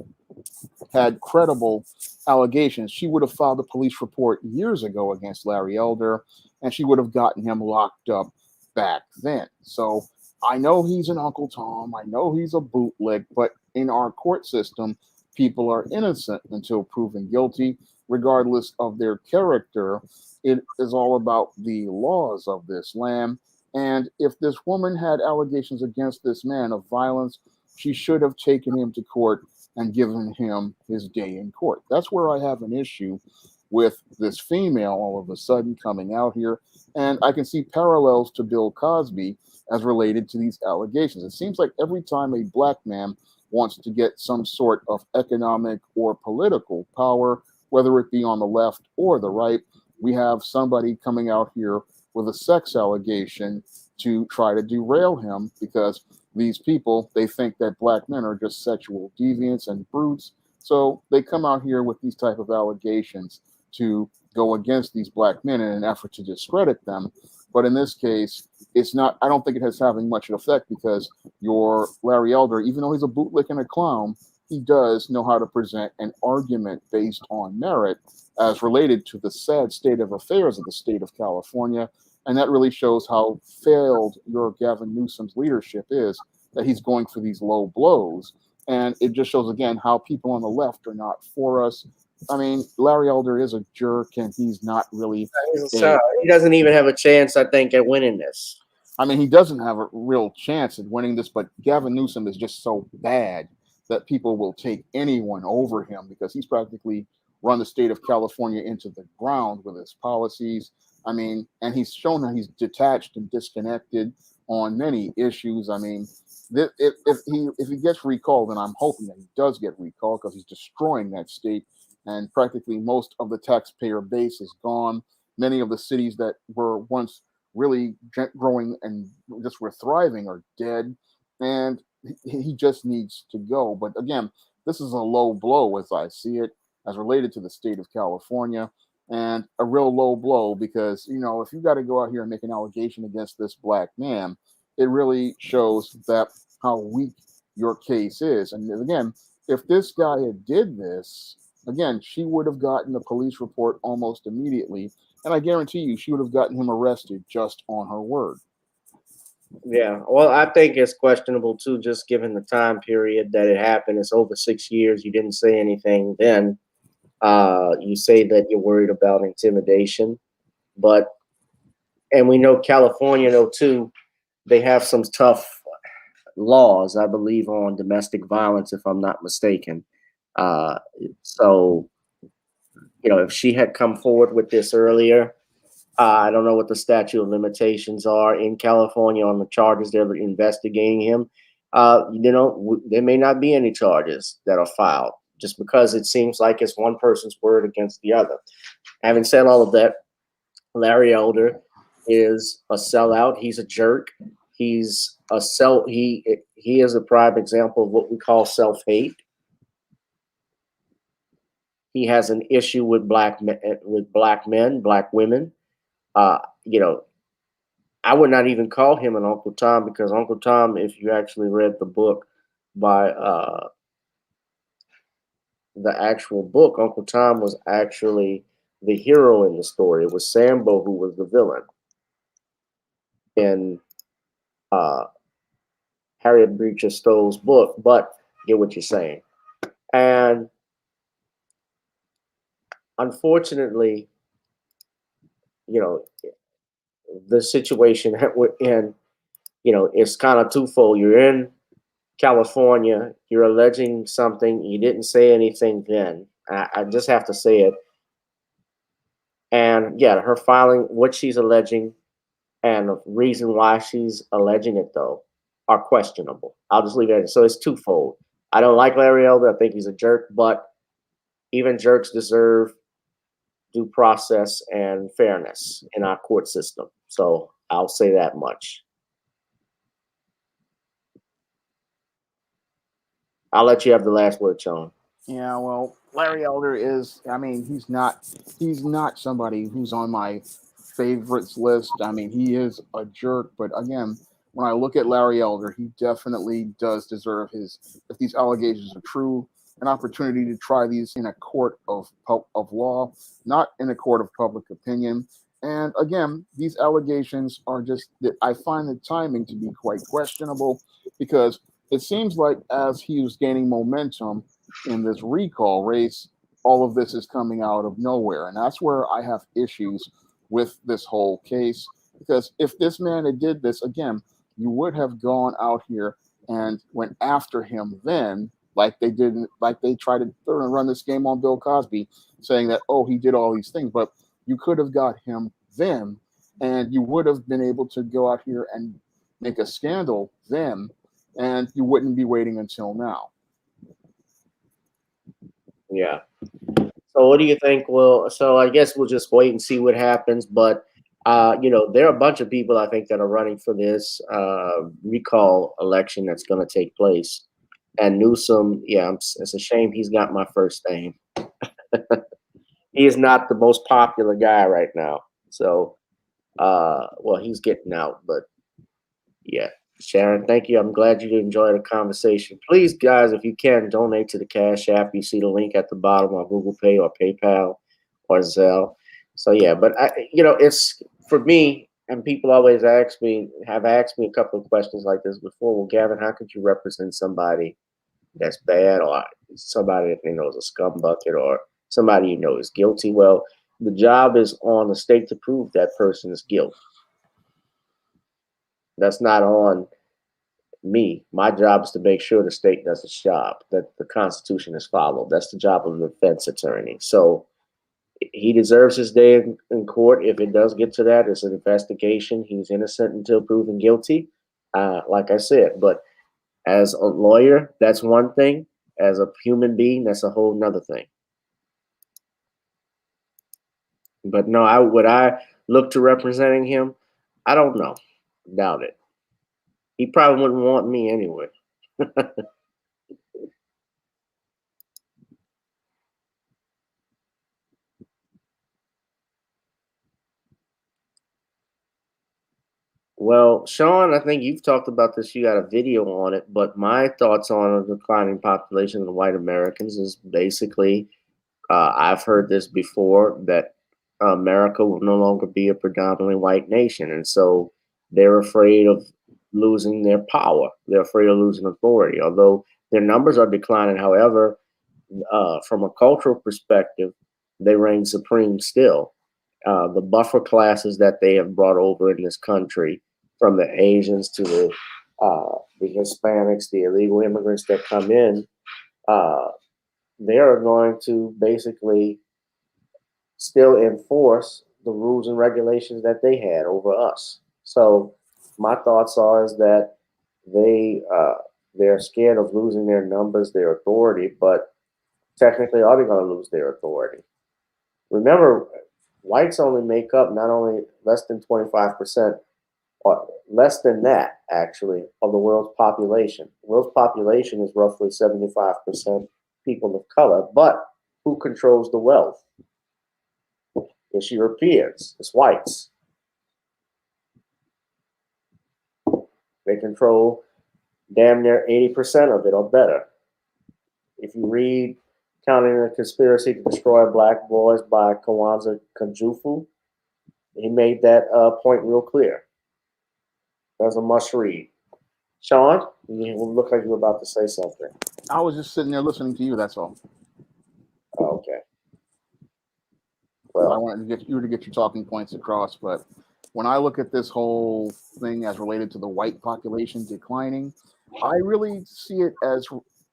had credible allegations, she would have filed a police report years ago against Larry Elder, and she would have gotten him locked up back then. So I know he's an Uncle Tom. I know he's a bootleg, but in our court system, people are innocent until proven guilty, regardless of their character. It is all about the laws of this land. And if this woman had allegations against this man of violence, she should have taken him to court and given him his day in court. That's where I have an issue with this female all of a sudden coming out here. And I can see parallels to Bill Cosby as related to these allegations. It seems like every time a black man wants to get some sort of economic or political power, whether it be on the left or the right, we have somebody coming out here with a sex allegation to try to derail him because these people, they think that black men are just sexual deviants and brutes. So they come out here with these type of allegations to go against these black men in an effort to discredit them. But in this case, it's not, I don't think it has having much effect because your Larry Elder, even though he's a bootlick and a clown, he does know how to present an argument based on merit as related to the sad state of affairs of the state of California. And that really shows how failed your Gavin Newsom's leadership is, that he's going for these low blows. And it just shows, again, how people on the left are not for us. I mean, Larry Elder is a jerk, and he's not really. He doesn't even have a chance, I think, at winning this. I mean, he doesn't have a real chance at winning this, but Gavin Newsom is just so bad that people will take anyone over him because he's practically run the state of California into the ground with his policies. I mean, and he's shown that he's detached and disconnected on many issues. I mean, if he gets recalled, and I'm hoping that he does get recalled because he's destroying that state, and practically most of the taxpayer base is gone. Many of the cities that were once really growing and just were thriving are dead, and he just needs to go. But again, this is a low blow as I see it, as related to the state of California, and a real low blow because, you know, if you got to go out here and make an allegation against this black man, it really shows that how weak your case is. And again, if this guy had did this, again, she would have gotten the police report almost immediately, and I guarantee you she would have gotten him arrested just on her word. Yeah, well, I think it's questionable too, just given the time period that it happened. It's over 6 years. You didn't say anything then. You say that you're worried about intimidation, and we know California, though, too, they have some tough laws, I believe, on domestic violence, if I'm not mistaken. So, you know, if she had come forward with this earlier, I don't know what the statute of limitations are in California on the charges they're investigating him. You know, there may not be any charges that are filed just because it seems like it's one person's word against the other. Having said all of that, Larry Elder is a sellout. He's a jerk. He's a he is a prime example of what we call self-hate. He has an issue with black men, black women. You know, I would not even call him an Uncle Tom because Uncle Tom, if you actually read the book by the actual book, Uncle Tom was actually the hero in the story. It was Sambo who was the villain in Harriet Beecher Stowe's book, but get what you're saying. And unfortunately, you know, the situation that we're in, you know, it's kind of twofold. You're in California, you're alleging something, you didn't say anything then. I just have to say it. And yeah, her filing what she's alleging and the reason why she's alleging it, though, are questionable. I'll just leave it at. So it's twofold. I don't like Larry Elder. I think he's a jerk, but even jerks deserve due process and fairness in our court system. So I'll say that much. I'll let you have the last word, Sean. Yeah, well, Larry Elder is, I mean, he's not somebody who's on my favorites list. I mean, he is a jerk, but again, when I look at Larry Elder, he definitely does deserve if these allegations are true, an opportunity to try these in a court of law, not in a court of public opinion. And again, these allegations are just that I find the timing to be quite questionable because it seems like as he was gaining momentum in this recall race, all of this is coming out of nowhere. And that's where I have issues with this whole case. Because if this man had did this, again, you would have gone out here and went after him then, like they tried to run this game on Bill Cosby, saying that, oh, he did all these things. But you could have got him then, and you would have been able to go out here and make a scandal then, and you wouldn't be waiting until now. Yeah. So what do you think? Well, so I guess we'll just wait and see what happens. But you know, there are a bunch of people I think that are running for this recall election that's going to take place. And Newsom, yeah, it's a shame he's got my first name. He is not the most popular guy right now. So, well, he's getting out, but yeah. Sharon, thank you. I'm glad you enjoyed the conversation. Please, guys, if you can, donate to the Cash App. You see the link at the bottom on Google Pay or PayPal or Zelle. So yeah, but you know, it's for me, and people always have asked me a couple of questions like this before. Well, Gavin, how could you represent somebody that's bad or somebody that they know is a scumbucket or somebody you know is guilty. Well, the job is on the state to prove that person's guilt. That's not on me. My job is to make sure the state does its job, that the Constitution is followed. That's the job of the defense attorney. So he deserves his day in court. If it does get to that, it's an investigation. He's innocent until proven guilty, like I said. But as a lawyer, that's one thing. As a human being, that's a whole nother thing. But no, would I look to representing him? I don't know. Doubt it. He probably wouldn't want me anyway. Well, Shawn, I think you've talked about this. You got a video on it, but my thoughts on a declining population of the white Americans is basically, I've heard this before, that America will no longer be a predominantly white nation. And so they're afraid of losing their power. They're afraid of losing authority. Although their numbers are declining, however, from a cultural perspective, they reign supreme still. The buffer classes that they have brought over in this country, from the Asians to the Hispanics, the illegal immigrants that come in, they are going to basically still enforce the rules and regulations that they had over us. So my thoughts are is that they're scared of losing their numbers, their authority, but technically, are they going to lose their authority? Remember, whites only make up not only less than 25%, or less than that, actually, of the world's population. The world's population is roughly 75% people of color, but who controls the wealth? It's Europeans, it's whites. They control damn near 80% of it or better. If you read Counting a Conspiracy to Destroy Black Boys by Kawanza Kanjufu, he made that point real clear. That's a must read. Shawn, you look like you were about to say something. I was just sitting there listening to you, that's all. Okay. Well, I wanted to get you to get your talking points across, but when I look at this whole thing as related to the white population declining, I really see it as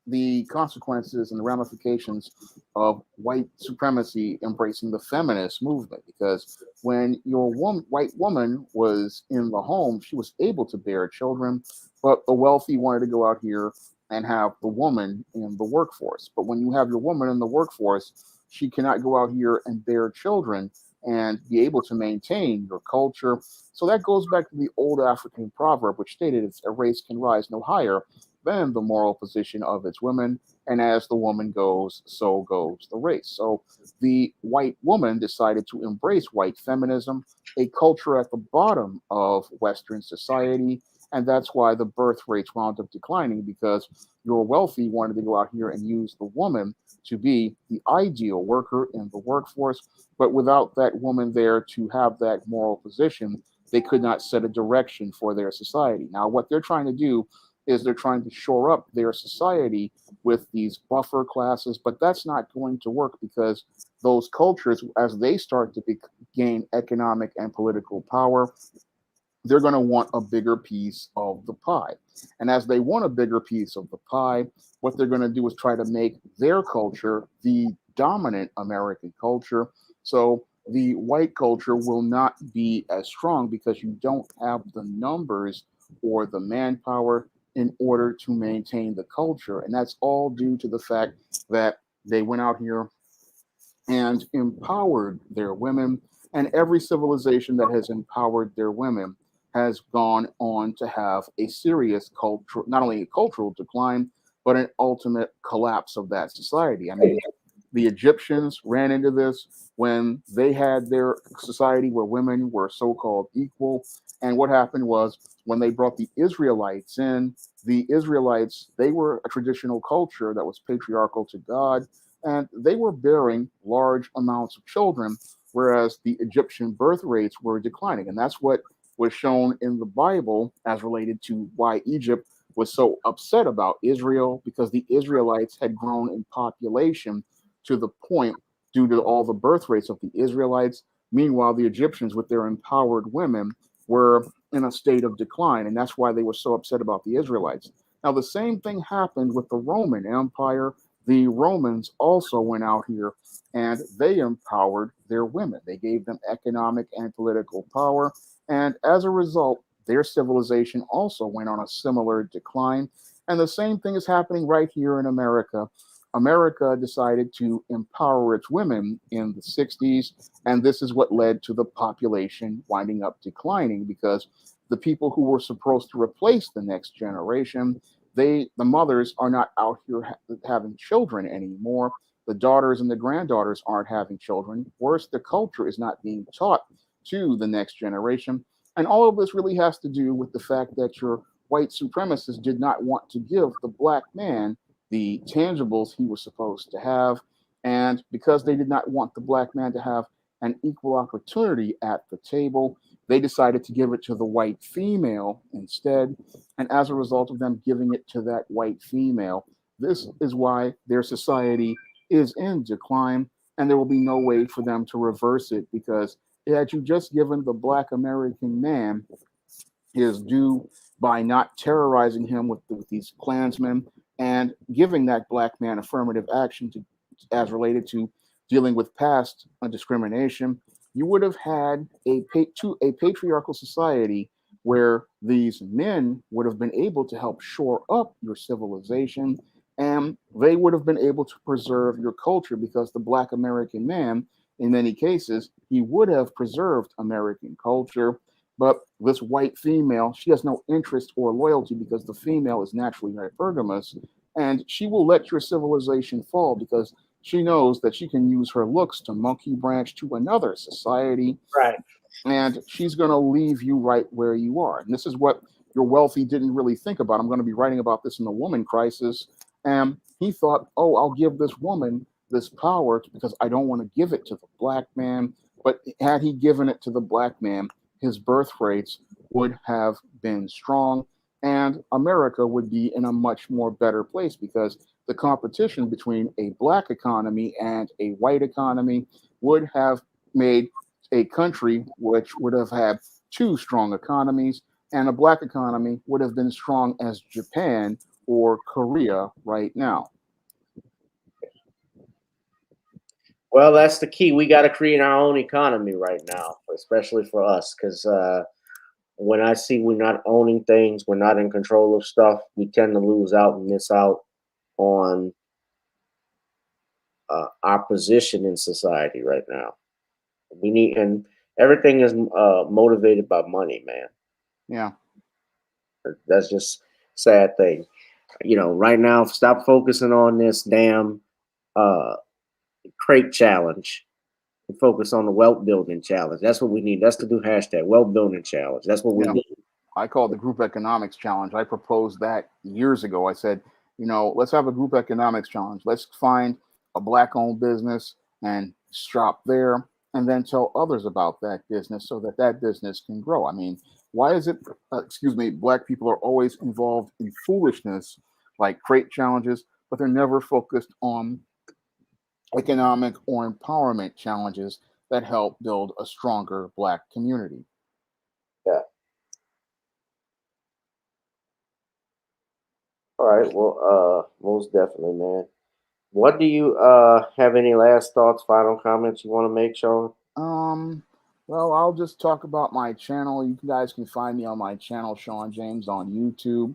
the consequences and the ramifications of white supremacy embracing the feminist movement. Because when your white woman was in the home, she was able to bear children, but the wealthy wanted to go out here and have the woman in the workforce. But when you have your woman in the workforce, she cannot go out here and bear children and be able to maintain your culture. So that goes back to the old African proverb, which stated a race can rise no higher than the moral position of its women, and as the woman goes, so goes the race. So the white woman decided to embrace white feminism, a culture at the bottom of Western society, and that's why the birth rates wound up declining, because your wealthy wanted to go out here and use the woman to be the ideal worker in the workforce, but without that woman there to have that moral position, they could not set a direction for their society. Now, what they're trying to do is they're trying to shore up their society with these buffer classes, but that's not going to work, because those cultures, as they start to gain economic and political power, they're going to want a bigger piece of the pie. And as they want a bigger piece of the pie, what they're going to do is try to make their culture the dominant American culture. So the white culture will not be as strong, because you don't have the numbers or the manpower in order to maintain the culture. And that's all due to the fact that they went out here and empowered their women. And every civilization that has empowered their women has gone on to have a serious culture, not only a cultural decline, but an ultimate collapse of that society. I mean, the Egyptians ran into this when they had their society where women were so-called equal. And what happened was, when they brought the Israelites in, the Israelites, they were a traditional culture that was patriarchal to God, and they were bearing large amounts of children, whereas the Egyptian birth rates were declining. And that's what was shown in the Bible as related to why Egypt was so upset about Israel, because the Israelites had grown in population to the point, due to all the birth rates of the Israelites. Meanwhile, the Egyptians, with their empowered women, were in a state of decline, and that's why they were so upset about the Israelites. Now, the same thing happened with the Roman Empire. The Romans also went out here and they empowered their women. They gave them economic and political power. And as a result, their civilization also went on a similar decline. And the same thing is happening right here in America. America decided to empower its women in the 60s, and this is what led to the population winding up declining because the people who were supposed to replace the next generation, the mothers are not out here having children anymore. The daughters and the granddaughters aren't having children. Worse, the culture is not being taught to the next generation. And all of this really has to do with the fact that your white supremacists did not want to give the black man the tangibles he was supposed to have. And because they did not want the black man to have an equal opportunity at the table, they decided to give it to the white female instead. And as a result of them giving it to that white female, this is why their society is in decline. And there will be no way for them to reverse it because had you just given the black American man his due by not terrorizing him with these Klansmen and giving that black man affirmative action as related to dealing with past discrimination, you would have had a patriarchal society where these men would have been able to help shore up your civilization, and they would have been able to preserve your culture because the black American man, in many cases, he would have preserved American culture. But this white female, she has no interest or loyalty because the female is naturally hypergamous, and she will let your civilization fall because she knows that she can use her looks to monkey branch to another society. Right. And she's going to leave you right where you are. And this is what your wealthy didn't really think about. I'm going to be writing about this in the Woman Crisis. And he thought, oh, I'll give this woman this power because I don't want to give it to the black man. But had he given it to the black man, his birth rates would have been strong and America would be in a much more better place because the competition between a black economy and a white economy would have made a country which would have had two strong economies, and a black economy would have been strong as Japan or Korea right now. Well, that's the key. We got to create our own economy right now, especially for us, because when I see we're not owning things, we're not in control of stuff, we tend to lose out and miss out on our position in society right now. We need, and everything is motivated by money, man. Yeah. That's just sad thing. You know, right now, stop focusing on this damn crate challenge and focus on the wealth building challenge. That's what we need. That's the new hashtag, wealth building challenge. That's what we need. I call it the group economics challenge. I proposed that years ago. I said, you know, let's have a group economics challenge. Let's find a black owned business and shop there and then tell others about that business so that that business can grow. I mean, why is it, black people are always involved in foolishness like crate challenges, but they're never focused on economic or empowerment challenges that help build a stronger black community? Yeah. All right. Well, most definitely, man. What do you have any last thoughts, final comments you want to make, Shawn? Well, I'll just talk about my channel. You guys can find me on my channel, Shawn James, on YouTube.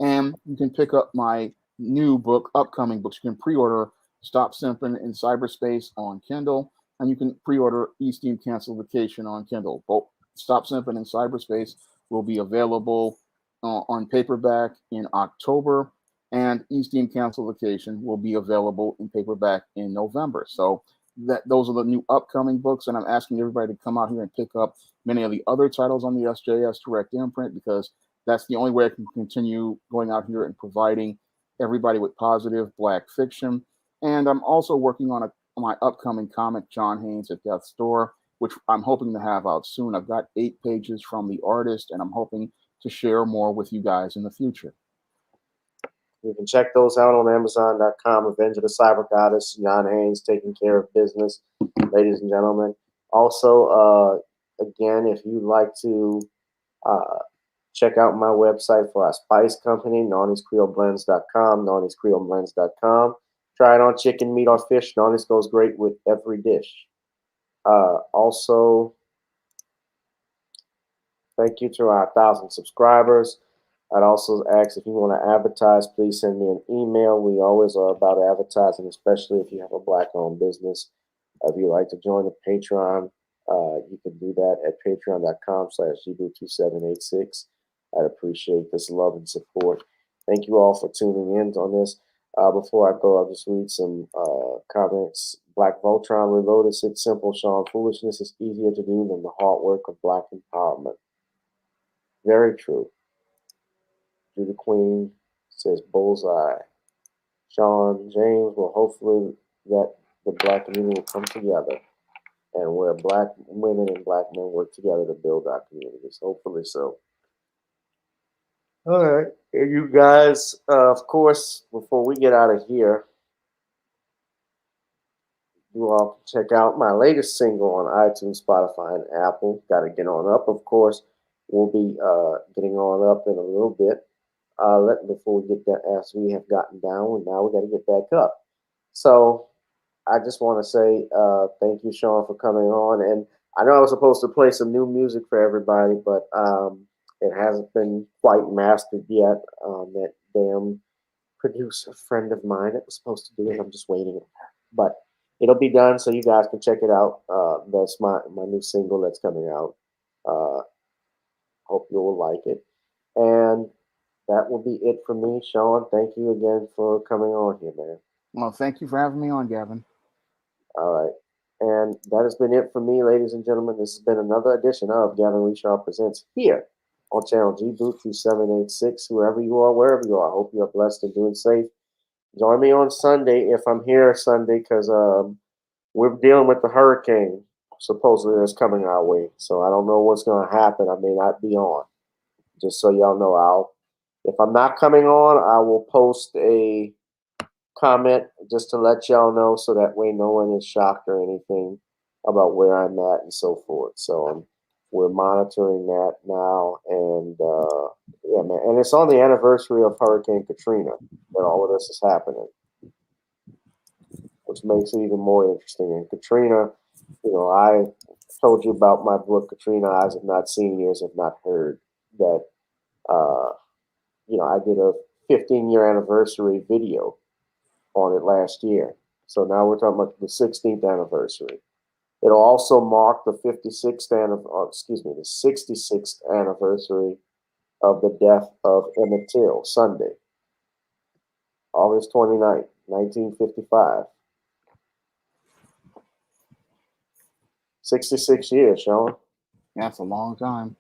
And you can pick up my new book, upcoming books. You can pre-order Stop Simping in Cyberspace on Kindle, and you can pre-order E-Steam Cancel Vacation on Kindle. Both Stop Simping in Cyberspace will be available on paperback in October, and E-Steam Cancel Vacation will be available in paperback in November. So those are the new upcoming books, and I'm asking everybody to come out here and pick up many of the other titles on the SJS Direct Imprint because that's the only way I can continue going out here and providing everybody with positive black fiction. And I'm also working on my upcoming comic, John Haynes at Death's Door, which I'm hoping to have out soon. I've got 8 pages from the artist, and I'm hoping to share more with you guys in the future. You can check those out on Amazon.com. Revenge of the Cyber Goddess, John Haynes taking care of business, ladies and gentlemen. Also, again, if you'd like to check out my website for our spice company, Nawny'sCreoleBlends.com, Nawny'sCreoleBlends.com. Try it on chicken, meat, or fish. Nawny's goes great with every dish. Also, thank you to our 1,000 subscribers. I'd also ask if you want to advertise, please send me an email. We always are about advertising, especially if you have a Black-owned business. If you'd like to join the Patreon, you can do that at patreon.com/gbu2786. I'd appreciate this love and support. Thank you all for tuning in on this. Before I go, I'll just read some comments. Black Voltron Reloaded said, simple, Shawn. Foolishness is easier to do than the hard work of Black empowerment. Very true. Judah Queen says, bullseye. Shawn James, well, hopefully that the Black community will come together and where Black women and Black men work together to build our communities. Hopefully so. All right. And you guys, of course, before we get out of here, you all can check out my latest single on iTunes, Spotify, and Apple. Got to Get On Up, of course. We'll be getting on up in a little bit. Before we get that, as we have gotten down, and now we got to get back up. So I just want to say thank you, Shawn, for coming on. And I know I was supposed to play some new music for everybody, but it hasn't been quite mastered yet. That damn producer friend of mine that was supposed to do it, I'm just waiting. But it'll be done, so you guys can check it out. That's my new single that's coming out. Hope you will like it. And that will be it for me. Shawn, thank you again for coming on here, man. Well, thank you for having me on, Gavin. All right. And that has been it for me, ladies and gentlemen. This has been another edition of Gavin Richard Presents here on channel GBoot2786. Whoever you are, wherever you are, I hope you are blessed and doing safe. Join me on Sunday if I'm here Sunday, because we're dealing with the hurricane supposedly that's coming our way. So I don't know what's going to happen. I may not be on. Just so y'all know, if I'm not coming on, I will post a comment just to let y'all know, so that way no one is shocked or anything about where I'm at and so forth. So we're monitoring that now, and yeah, man. And it's on the anniversary of Hurricane Katrina that all of this is happening, which makes it even more interesting. And Katrina, I told you about my book, Katrina, Eyes Have Not Seen, Ears Have Not Heard, that I did a 15-year anniversary video on it last year. So now we're talking about the 16th anniversary. It'll also mark the 66th anniversary of the death of Emmett Till, Sunday, August 29th, 1955. 66 years, Shawn. That's a long time.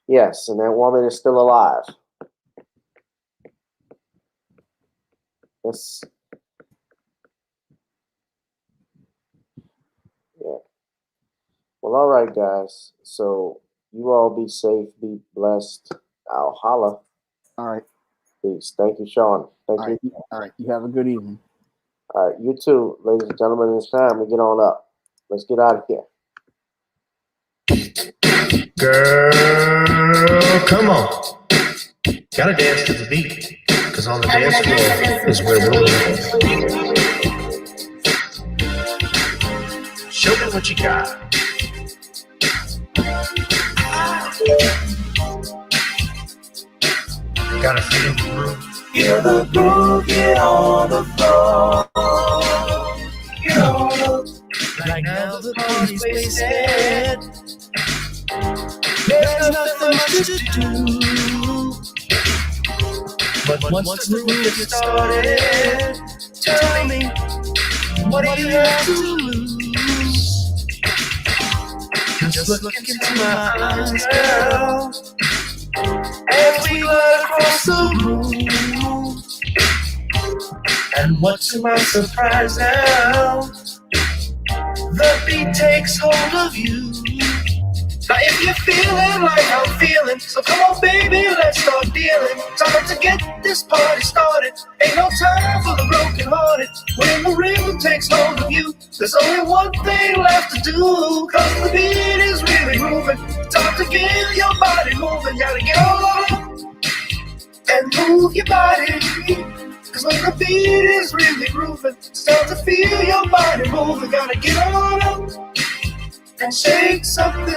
Yes, and that woman is still alive. Yes. Yeah. Well, all right, guys. So you all be safe, be blessed. I'll holla. All right. Peace. Thank you, Shawn. Thank you. All right. You have a good evening. All right. You too, ladies and gentlemen. It's time to get on up. Let's get out of here. Girl, come on. Gotta dance to the beat, because on the dance floor is where we'll be. Show me what you got. Gotta feel the groove. Feel the groove, get on the floor. Get on. Right now the party's wasted. There's nothing much to do. But once the groove gets started, tell me, what do you have to lose? Just look into my eyes, girl, as we glide across the room. And what to my surprise now, the beat takes hold of you. Now if you're feeling like I'm feeling, so come on baby, let's start dealing. Time to get this party started. Ain't no time for the broken hearted. When the rhythm takes hold of you, there's only one thing left to do. Cause the beat is really moving. Time to get your body moving. Gotta get on and move your body. Cause when the beat is really grooving, it's time to feel your body moving. Gotta get on up and shake something.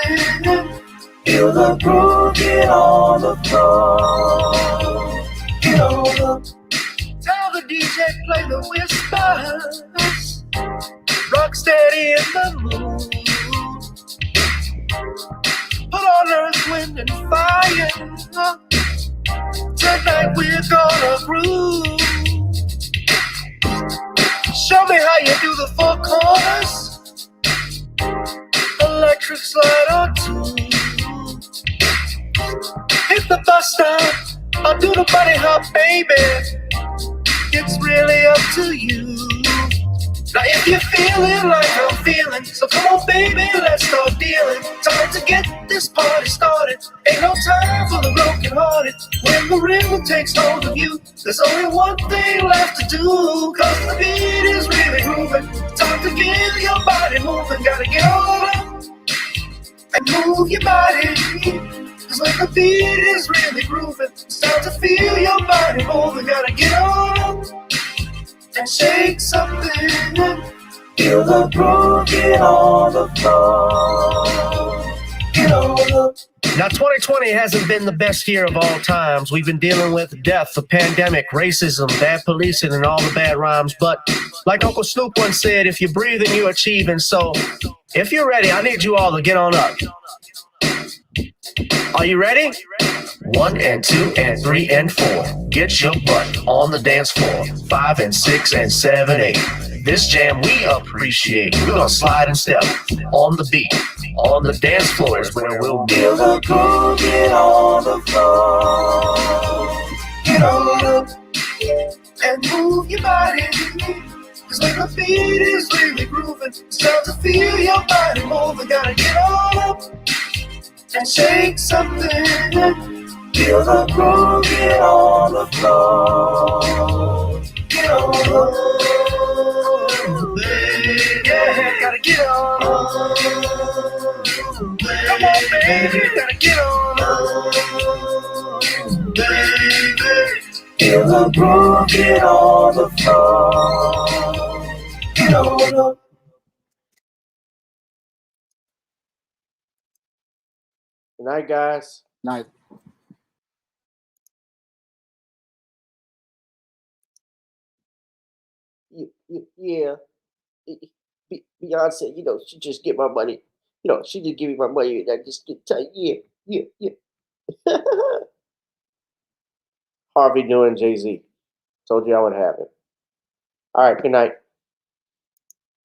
Feel the groove, get on the floor. Get on up. Tell the DJ play the whispers. Rock steady in the mood. Put on earth, wind, and fire. Tonight we're gonna groove. Show me how you do the four corners. Electric slide or two. Hit the bus stop or do the bunny hop, baby. It's really up to you. Now if you're feeling like I'm feeling, so come on baby, let's start dealing. Time to get this party started. Ain't no time for the broken hearted. When the rhythm takes hold of you, there's only one thing left to do. Cause the beat is really moving. Time to get your body moving. Gotta get on up and move your body. Cause when the beat is really grooving, it's time to feel your body moving. Gotta get on up and shake something. Feel the groove, get on the floor. Get on up. Now 2020 hasn't been the best year of all times. We've been dealing with death, the pandemic, racism, bad policing, and all the bad rhymes. But like Uncle Snoop once said, if you're breathing, you're achieving. So if you're ready, I need you all to get on up. Are you ready? 1 and 2 and 3 and 4. Get your butt on the dance floor. 5 and 6 and 7, 8. This jam we appreciate. We're gonna slide and step on the beat. On the dance floor is where we'll be. Feel the groove, get on the floor. Get on up and move your body. Cause when the beat is really grooving, it's time to feel your body moving. Gotta get on up and shake something. Feel the groove, get on the floor. Get on up, baby. Yeah, gotta get on up. Come on, baby, gotta get on up, baby. Feel the groove, get on the floor. Get on up. Good night, guys. Night. Yeah. Beyonce, she just get my money. She just give me my money and I just get tight. Yeah. Harvey doing Jay-Z. Told you I would have it. All right, good night.